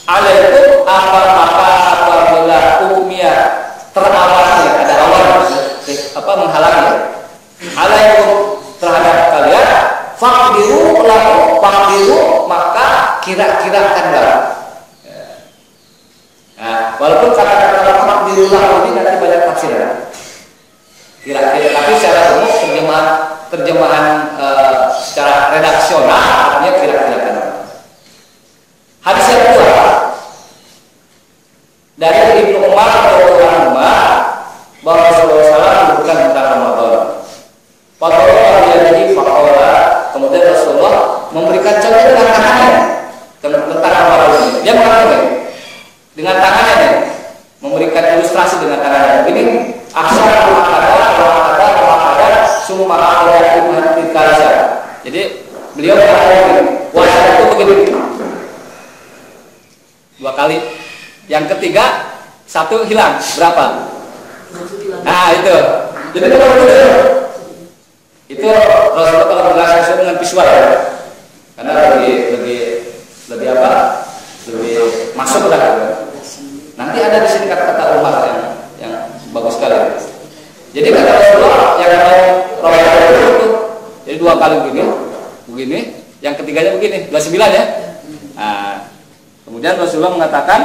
alaikum apabila ugmiya terawasi, ada awan menghalangi alaikum terhadap kalian, faqdiru lahu, faqdiru maka kira-kirakanlah. Nah, walaupun kata-kata faqdiru lahu ini nanti banyak tafsiran. Kira-kira, tapi secara umum terjemahan secara redaksional artinya kira-kirakan. Hadis yang kedua dari Ibnu Umar radhiyallahu anhu bahwa Rasulullah SAW menyebutkan tentang Ramadan. Fatwa yang faqala, kemudian Rasulullah memberikan contoh dengan tangannya tentang Ramadan ini. Dia mengatakan dengan tangannya, memberikan ilustrasi dengan tangannya. Begini, aksara ada summa akhiratu haditsah. Jadi beliau mengatakan puasa itu begini. 2 kali. Yang ketiga 1 hilang. Berapa? Nah, itu. Jadi kalau itu Rasulullah kalau menjelaskan dengan visual ya. Karena lebih apa? Lebih masuk lah. Nanti ada di sini kata-kata Umar yang bagus sekali. Jadi kata Rasulullah yang Ramadan itu jadi 2 kali begini, yang ketiganya begini. 29 ya. Nah, kemudian Rasulullah mengatakan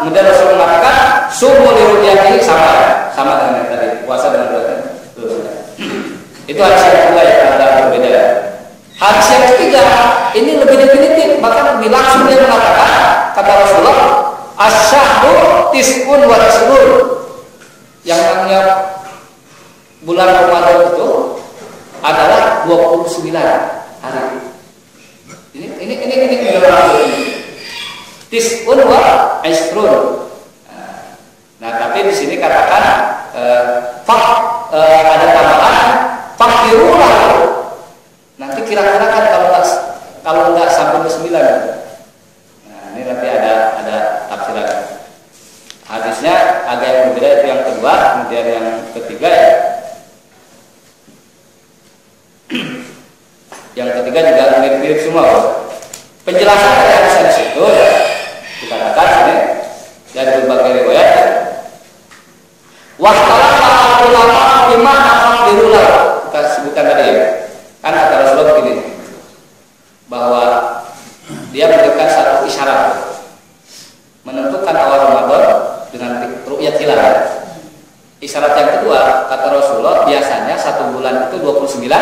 kemudian Rasulullah mengatakan sumu liru'yati sama dengan yang tadi, puasa dengan bulan. Itu hadis yang kedua ya, ada berbeda. Hadis yang ketiga ini lebih definitif, bahkan lebih langsung dia mengatakan, kata Rasulullah, asyahru tis'un wa tis'un. Yang namanya bulan Ramadan itu adalah 29 hari. Ini tis'un wa isrun. Nah, tapi di sini katakan ada tambahan fakirullah. Nanti kira-kira kan kalau enggak sampai 29. Nah, ini nanti ada tafsiran. Hadisnya agak yang berbeda, itu yang kedua, kemudian yang ketiga ya. Yang ketiga juga mirip-mirip semua. Penjelasan dari hadis itu ya, dikatakan ini dari berbagai riwayat. Wassalamu ulama bima nafdirullah. Kita sebutkan tadi ya. Kan kata Rasulullah begini, bahwa dia memberikan satu isyarat menentukan awal Ramadan dengan ru'yat hilal. Isyarat yang kedua, kata Rasulullah, biasanya satu bulan itu 29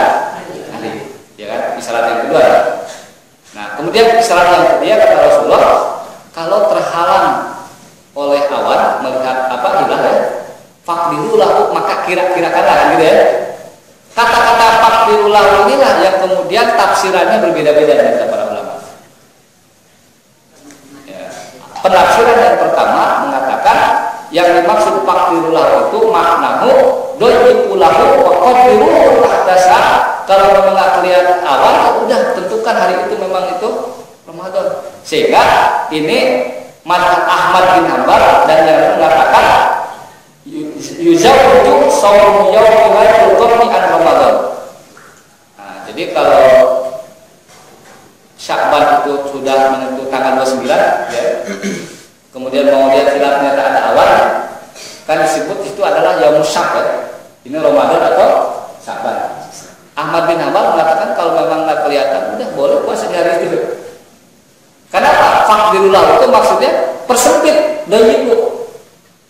hari, ya kan? Isyarat yang kedua. Nah, kemudian isyarat yang ketiga kata Rasulullah, kalau terhalang oleh awan melihat hilal ya, faqdirulahu, maka kira-kirakanlah gitu ya. Kata-kata faqdirulahu inilah yang kemudian tafsirannya berbeda-beda dari para ulama. Ya. Penafsiran yang pertama mengatakan yang dimaksud faqdirulahu itu maknahu doiqulahu wa qadiruhu tahdasa. Kalau memang nggak kelihatan awal, udah tentukan hari itu memang itu Ramadan. Sehingga ini mazhab Ahmad bin Hanbal dan yang lain mengatakan yuzawwiju shaum yaumi wal qadri an Ramadan. Nah, jadi kalau Sya'ban itu sudah menentu tanggal 29 ya. Kemudian mau lihat hilal ternyata ada awan, kan disebut itu adalah yaum syak ya. Ini Ramadan atau Sya'ban. Ahmad bin Hanbal mengatakan kalau memang nggak kelihatan, udah boleh puasa di hari itu. Kenapa? Faqdirullah itu maksudnya persempit dan itu.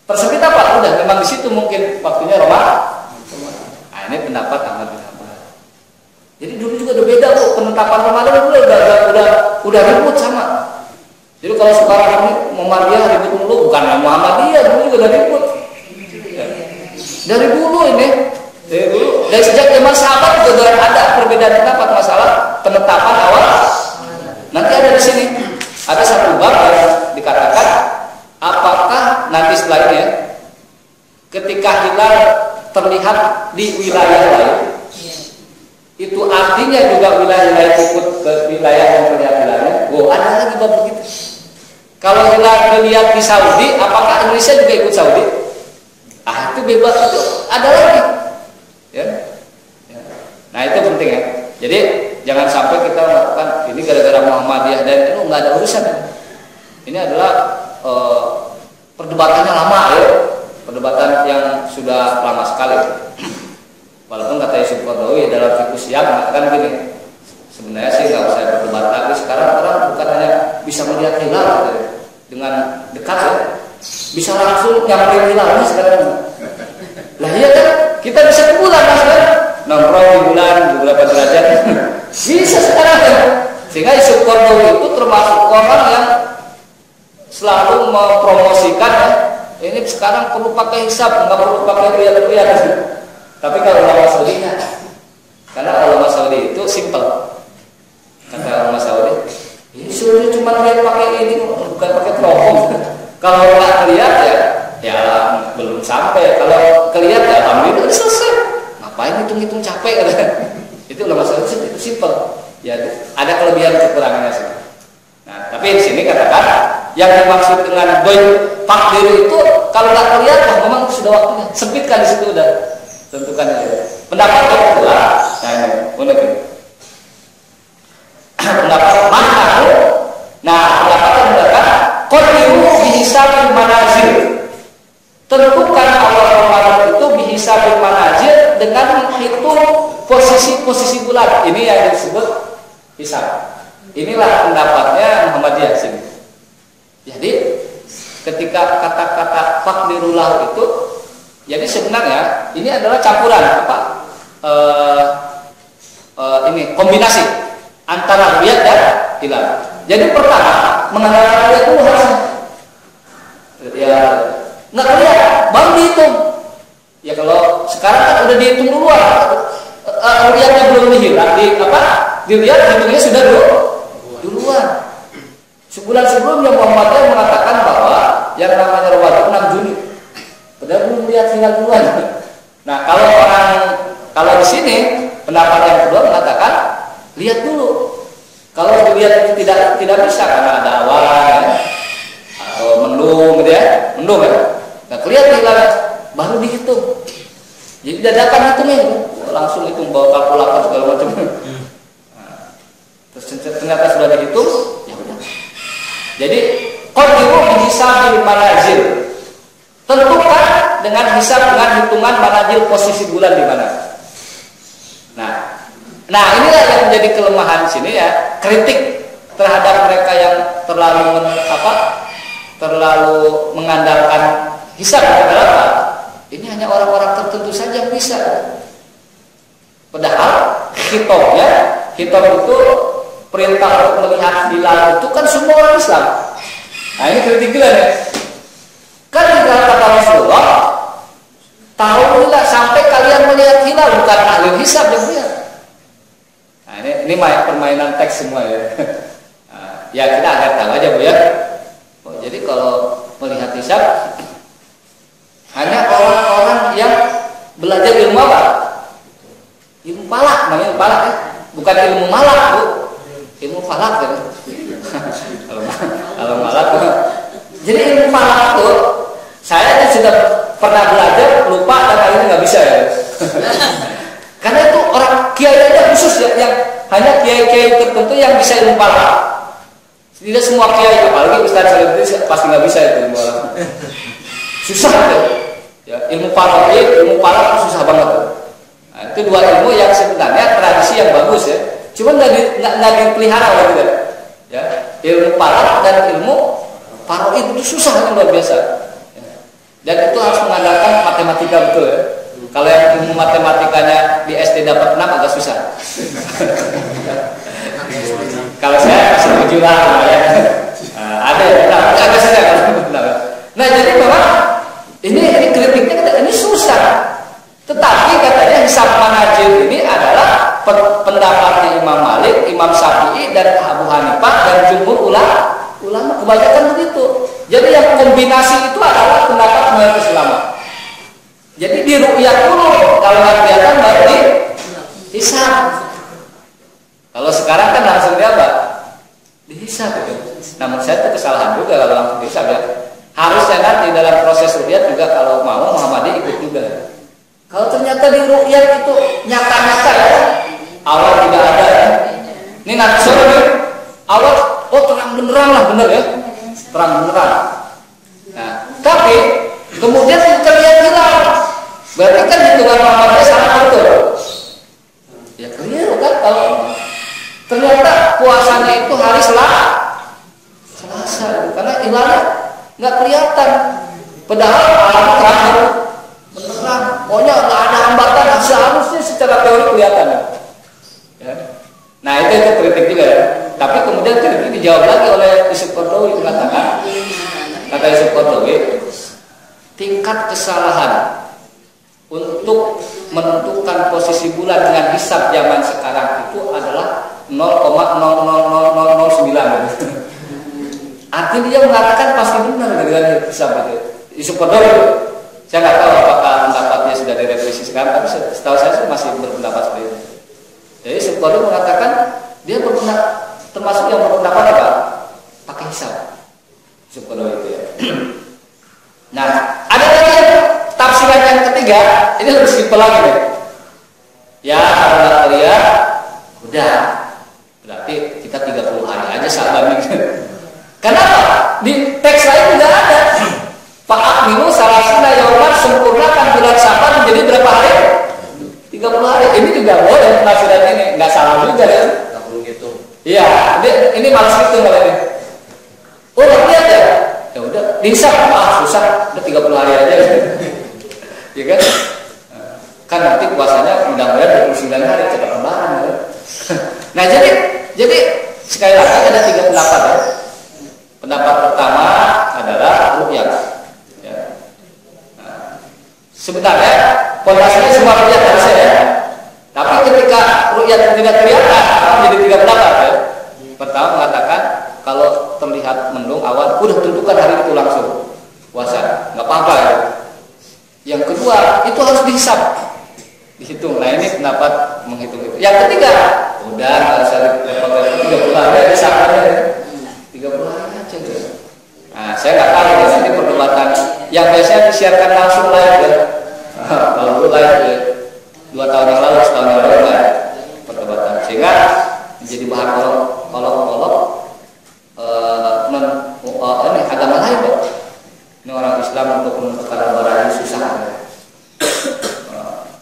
Persempit apa? Udah memang di situ mungkin waktunya Ramadan. Nah, ini pendapat Ahmad bin Hanbal. Jadi dulu juga udah beda kok penetapan Ramadan udah ribut sama. Jadi kalau sekarang ini Muhammadiyah ribut mulu, bukan Muhammadiyah, dulu juga udah ribut. Ya. Dari dulu ini, dari sejak zaman sahabat juga ada perbedaan pendapat masalah penetapan awal. Nanti ada di sini ada satu bab yang dikatakan apakah nanti setelah ini ya, ketika hilal terlihat di wilayah lain, itu artinya juga wilayah ikut ke wilayah yang terlihat hilalnya. Oh, ada lagi bab begitu. Kalau hilal dilihat di Saudi, apakah Indonesia juga ikut Saudi? Ah, itu bebas, itu ada lagi. Ya. Nah, itu penting ya. Jadi jangan sampai kita melakukan ini gara-gara Muhammadiyah dan itu nggak ada urusan. Ini adalah perdebatannya lama ya, perdebatan yang sudah lama sekali. Walaupun kata Yusuf Qaradawi dalam Fiqh Syiah mengatakan gini, sebenarnya sih nggak usah berdebat lagi. Sekarang orang bukan hanya bisa melihat hilal dengan dekat ya, bisa langsung nyamperin hilalnya sekarang. Lah iya kan, kita bisa ke bulan mas kan, nongkrong di bulan beberapa derajat, bisa sekarang kan. Sehingga Yusuf Qaradawi itu termasuk orang yang selalu mempromosikan ya, ini sekarang perlu pakai hisab, nggak perlu pakai riak-riak. Tapi kalau ulama Saudi ya, karena ulama Saudi itu simple. Kata ulama Saudi, ini suruh cuma lihat pakai ini, bukan pakai teropong. Kalau nggak lihat ya belum sampai. Kalau kelihatan ya alhamdulillah udah selesai. Ngapain hitung-hitung capek kan? Itu ulama Saudi itu simple. Ya ada kelebihan kekurangannya sih. Nah, tapi di sini katakan yang dimaksud dengan doi takdir itu kalau nggak kelihatan memang sudah waktunya. Sempitkan di situ udah tentukan aja. Pendapat yang kedua, nah ini unik ini. Pendapat mana? Nah, pendapat yang kedua, qadiru bihisabil manazil. Tentukan awal Ramadan itu bihisabil manazil dengan menghitung posisi bulan. Ini yang disebut hisab. Inilah pendapatnya Muhammadiyah sini. Jadi ketika kata-kata faqdirullah itu, jadi sebenarnya ini adalah campuran ini kombinasi antara ru'yat dan hilal. Jadi pertama mengenal ru'yat itu harus ya nggak kelihatan baru dihitung. Ya kalau sekarang kan udah dihitung duluan, ru'yatnya belum dihilang, dilihat hitungnya sudah duluan. Sebulan sebelumnya Muhammadiyah mengatakan bahwa yang namanya wajib 6 Juni. Padahal belum lihat hilal duluan. Nah, kalau di sini pendapat yang kedua mengatakan lihat dulu. Kalau dilihat itu tidak bisa karena ada awan ya, atau mendung gitu ya, mendung ya. Nah, kelihatan hilalnya baru dihitung. Jadi dadakan hitungnya, langsung hitung bawa kalkulator segala macam. Nah, terus ternyata sudah dihitung, ya udah. Jadi qadiru bihisabil manazil. Tentukan dengan hisab, dengan hitungan manazil posisi bulan di mana. Nah inilah yang menjadi kelemahan sini ya, kritik terhadap mereka yang terlalu mengandalkan hisab adalah apa? Ini hanya orang-orang tertentu saja yang bisa. Padahal khitab itu perintah untuk melihat hilal itu kan semua orang Islam. Nah ini kritik juga ya. Kan dikatakan Rasulullah, tahulah sampai kalian melihat hilal, bukan ahli hisab yang lihat. Nah ini permainan teks semua ya. Nah, ya kita akan tahu aja Bu ya. Oh, jadi kalau melihat hisab hanya orang-orang yang belajar ilmu apa? Ilmu falak, namanya falak ya. Bukan ilmu malak Bu. Ilmu falak kan. Kalau malak. Jadi ilmu falak itu saya sudah pernah belajar, lupa dan akhirnya nggak bisa ya. Karena itu orang kiai aja khusus ya, yang hanya kiai-kiai tertentu yang bisa ilmu falak. Tidak semua kiai, apalagi Ustaz selebriti pasti nggak bisa itu ilmu falak. Susah itu. Ya, ilmu falak susah banget. Nah, itu dua ilmu yang sebenarnya tradisi yang bagus ya. Cuma nggak dipelihara oleh kita. Ya, ilmu falak dan ilmu faraid itu susah kan luar biasa. Ya. Dan itu harus mengandalkan matematika betul ya. Kalau yang ilmu matematikanya di SD dapat 6 agak susah. Kalau saya masih 7 lah ya. Ada ya, agak susah kalau benar. Nah, jadi memang ini kritiknya ini susah. Tetapi katanya hisab manazil ini adalah pendapatnya Imam Malik, Imam Syafi'i dan Abu Hanifah dan jumhur ulama kebanyakan begitu. Jadi yang kombinasi itu adalah pendapat mayoritas ulama. Jadi di ru'yat dulu, kalau nggak kelihatan baru di hisab. Kalau sekarang kan langsung dia apa? Dihisab gitu. Namun saya itu kesalahan juga kalau langsung dihisab ya. Harusnya nanti dalam proses ru'yat juga kalau mau Muhammadiyah ikut juga. Kalau ternyata di ru'yat itu nyata-nyata ya, awal tidak ada ya. Ini nanti sore nih, awal terang beneran lah, bener ya, terang beneran. Nah, tapi kemudian kita lihat hilal, berarti kan hitungan Muhammadiyah salah betul. Ya keliru kan kalau ternyata puasanya itu hari Selasa, karena hilalnya nggak kelihatan. Padahal alam terang beneran, pokoknya nggak ada hambatan, seharusnya secara teori kelihatan ya. Nah itu kritik juga ya. Tapi kemudian kritik dijawab lagi oleh Yusuf Qaradawi, mengatakan, kata Yusuf Qaradawi, tingkat kesalahan untuk menentukan posisi bulan dengan hisab zaman sekarang itu adalah 0,00009. Artinya dia mengatakan pasti benar dengan hisab itu. Yusuf Qaradawi, saya nggak tahu apakah pendapatnya sudah direvisi sekarang, tapi setahu saya masih berpendapat seperti itu. Jadi Yusuf Qaradawi mengatakan dia termasuk yang berpendapat apa? Pakai hisab. Yusuf Qaradawi itu ya. Nah, ada lagi tafsiran yang ketiga, ini lebih simpel lagi nih. Ya, kalau nggak terlihat, udah. Berarti kita 30 hari aja sabar nih. Kenapa? Di teks lain tidak ada. Fa'akmilu salasina yauman, sempurnakan bulan Syaban menjadi berapa hari? 30 hari. ini juga boleh penafsiran ini, nggak salah juga kan? Nggak perlu gitu. Iya, ini malas gitu kalau ini. Oh lihat ya, ya udah dihisap, susah, udah 30 hari aja, ya kan? Kan nanti puasanya mudah-mudahan 29 hari cepat lebaran ya. Nah jadi sekali lagi ada 3 pendapat ya. Pendapat pertama adalah ru'yat. Ya. Nah, sebenarnya pondasinya semua ru'yat harusnya ya. Tapi ketika ru'yat tidak kelihatan, menjadi 3 pendapat ya. Pertama mengatakan kalau terlihat mendung awan, udah tentukan hari itu langsung puasa, nggak apa-apa ya. Yang kedua itu harus dihisap, dihitung. Nah ini pendapat menghitung itu. Yang ketiga, udah nggak usah repot-repot 30 hari aja sabarnya ya. 30 hari aja gitu. Nah saya nggak tahu ya nanti perdebatan yang biasanya disiarkan langsung live ya. Kalau dulu live ya, 2 tahun yang lalu, setahun yang lalu ya, perdebatan sehingga menjadi bahan kolok-kolok ini agama lain ya. Ini orang Islam untuk menentukan lebaran ini susah ya.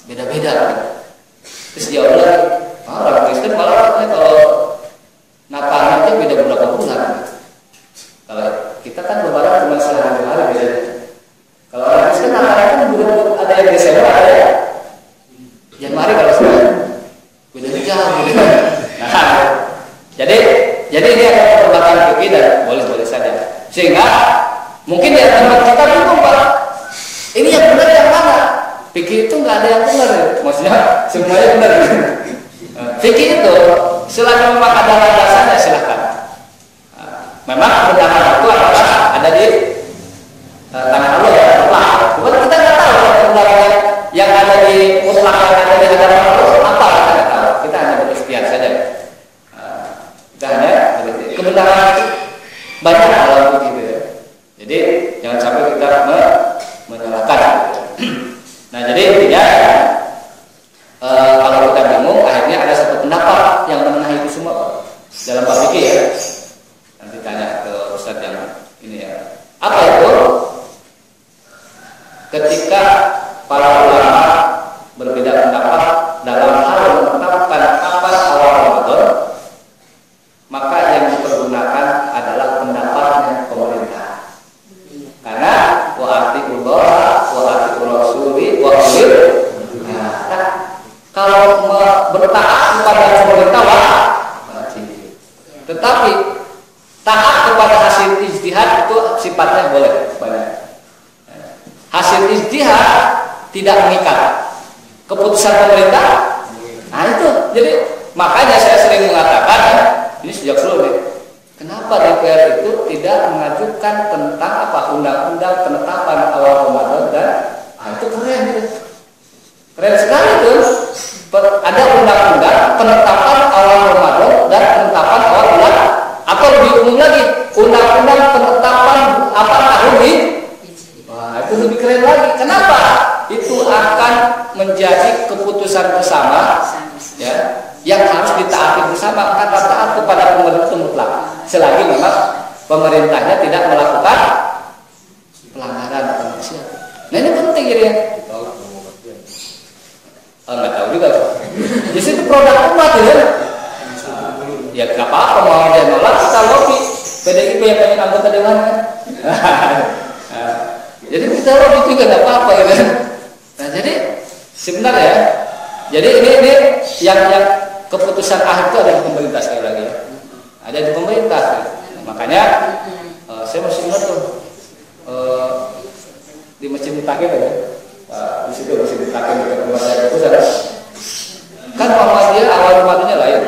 Beda-beda kan. Terus dia bilang orang Kristen malah kalau Natal aja beda beberapa bulan. Kalau kita kan lebaran cuma sehari hari beda. Kalau orang Kristen Natal kan ada yang Desember ada ya. Januari kalau sudah beda jauh gitu. Nah, jadi ini ada perdebatan fikih dan boleh-boleh saja. Sehingga mungkin di tempat kita bingung Pak. Ini yang benar yang mana? Fikih itu nggak ada yang benar ya. Maksudnya semuanya benar. Fikih itu selagi memang ada landasannya silakan. Memang kebenaran itu ada di tangan Allah ya. Cuma kita nggak tahu kebenaran yang ada di mutlak yang ada di hadapan Allah apa kita nggak tahu. Kita hanya berikhtiar saja. Kita hanya kebenaran itu banyak dalam begitu ya. Jadi jangan sampai kita menyalahkan. Nah jadi intinya kalau kita bingung akhirnya ada satu pendapat yang menengahi itu semua dalam bab fikih ya. Nanti tanya ke Ustadz yang ini ya. Apa itu? Ketika para ulama berbeda pendapat dalam hal menetapkan kapan awal Ramadan, maka yang dipergunakan adalah pendapatnya pemerintah. Karena wa atiqullah wa atiqur rasuli wa ulil. Kalau bertaat kepada pemerintah wajib. Tetapi taat kepada hasil ijtihad itu sifatnya boleh banyak. Hasil ijtihad tidak mengikat. Keputusan pemerintah, nah itu. Jadi makanya saya sering mengatakan ini sejak dulu nih. Kenapa DPR itu tidak mengajukan tentang undang-undang penetapan awal Ramadan dan itu keren gitu. Keren sekali tuh. Ada undang-undang penetapan awal Ramadan dan penetapan awal bulan atau lebih umum lagi undang-undang penetapan tahun ini. Wah itu lebih keren lagi. Kenapa? Itu akan menjadi keputusan bersama ya yang harus ditaati bersama karena taat kepada pemerintah mutlak selagi memang pemerintahnya tidak melakukan pelanggaran atau maksiat. Nah ini penting jadi ya. Nggak tahu juga. Di situ produk umat ya. Ya nggak apa-apa mau dia nolak kita lobby PDIP yang pengen anggota dewan kan. Jadi kita lobby juga nggak apa-apa ya. Nah jadi sebenarnya jadi ini yang keputusan akhir itu ada di pemerintah sekali lagi ya. Ada di pemerintah. Makanya saya masih ingat tuh di Masjid Mutakin ya. Di situ masih ditakin di rumah saya pusat. Kan Muhammadiyah awal Ramadannya lain.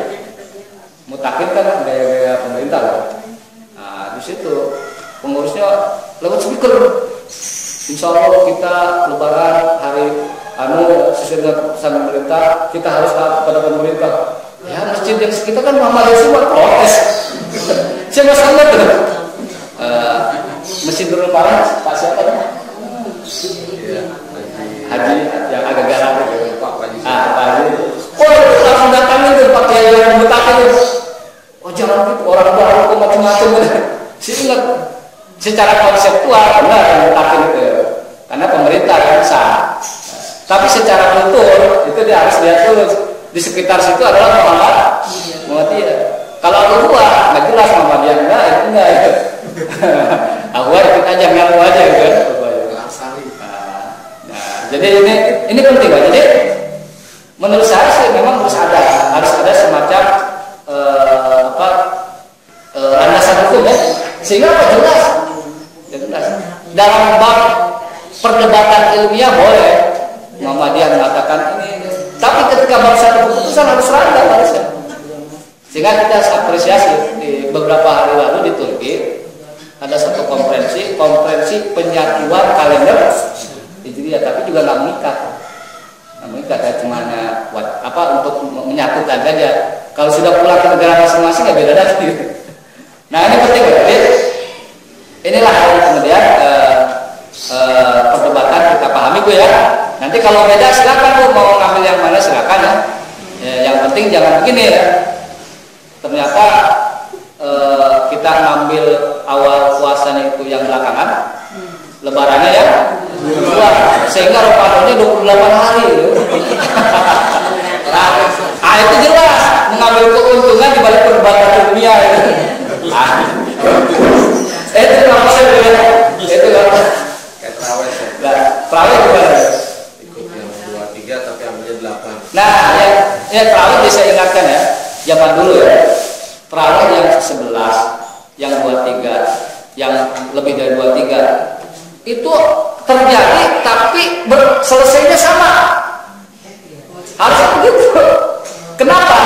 Mutakin kan gaya-gaya pemerintah loh. Nah di situ pengurusnya lewat speaker. Insya Allah kita lebaran hari sesuai dengan keputusan pemerintah kita harus taat kepada pemerintah. Ya masjid yang sekitar kan Muhammadiyah semua protes. Saya masih ingat tuh. Masjid Nurul Parah Pak siapa ya? Haji yang agak garang gitu. Pak Haji. Oh, langsung datangin tuh pakai yang Mutakin tuh. Oh, jangan gitu orang baru kok macam-macam. Sih ingat secara konseptual benar yang Mutakin itu. Karena pemerintah yang sah. Tapi secara kultur itu dia harus lihat dulu di sekitar situ adalah Muhammadiyah. Kalau Ahwa nggak jelas Muhammadiyah enggak, itu enggak itu. Ahwa ikut aja ngaku aja gitu. Nah, jadi ini penting Pak. Jadi menurut saya sih memang harus ada semacam landasan hukum ya, sehingga apa jelas. Dalam bab perdebatan ilmiah boleh Muhammadiyah mengatakan ini, tapi ketika bab satu keputusan harus random harusnya. Sehingga kita harus apresiasi di beberapa hari lalu di Turki ada satu konferensi penyatuan kalender Hijriah, tapi juga nggak mengikat ya, cuma untuk menyatukan saja. Kalau sudah pulang ke negara masing-masing ya beda lagi. Nah ini penting, jadi inilah kemudian perdebatan kita pahami Bu ya. Nanti kalau beda silakan Bu, mau ngambil yang mana silakan ya. Yang penting jangan begini ya. Ternyata kita ngambil awal puasanya itu yang belakangan, lebarannya ya dua, sehingga Ramadannya 28 hari. Nah, itu jelas mengambil keuntungan di balik perdebatan dunia itu. Itu namanya itu kan. Kayak terawih ya. Nah, terawih gimana? Ikut yang 23 tapi ambilnya 8. Nah, ya terawih bisa ingatkan ya. Zaman dulu ya. Terawih yang 11, yang 23, yang lebih dari 23 itu terjadi tapi selesainya sama. Harus begitu. Kenapa?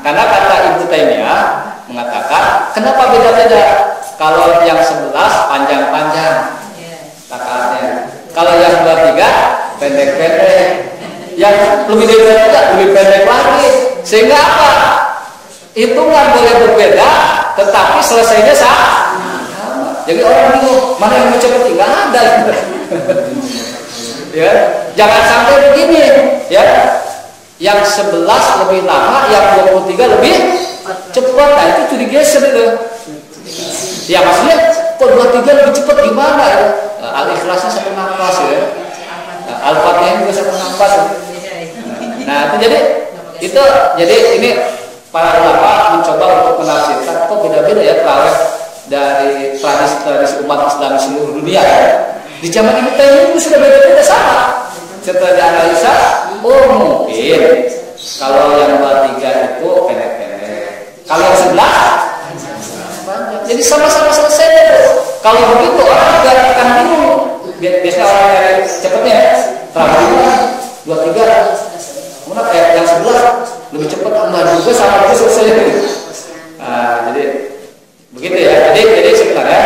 Karena kata Ibnu Taimiyah mengatakan kenapa beda-beda? Kalau yang 11 panjang-panjang rakaatnya, kalau yang 23 pendek-pendek, yang lebih dari 23 lebih pendek lagi. Sehingga apa? Hitungan boleh berbeda, tetapi selesainya sama. Jadi orang bingung mana yang lebih cepat, nggak ada. Ya, jangan sampai begini, ya. Yang 11 lebih lama, yang 23 lebih cepat. Nah itu curigeser itu. Ya maksudnya kok 23 lebih cepat gimana ya? Al-Ikhlasnya satu nafas ya. Al-Fatihah juga satu nafas. Nah itu jadi ini para ulama mencoba untuk menafsirkan kok beda-beda ya terawih dari tradisi umat Islam seluruh dunia ya. Di zaman Ibnu Taimiyah itu sudah beda-beda sama. Setelah dianalisa, oh mungkin kalau yang 23 itu pendek-pendek, kalau yang 11 panjang. Jadi sama-sama selesai. Kalau begitu orang juga akan bingung. Biasanya orang yang cepatnya terawih 23, kemudian yang 11 lebih cepat, tambah juga sama itu selesai. Nah, jadi begitu ya. Jadi sebenarnya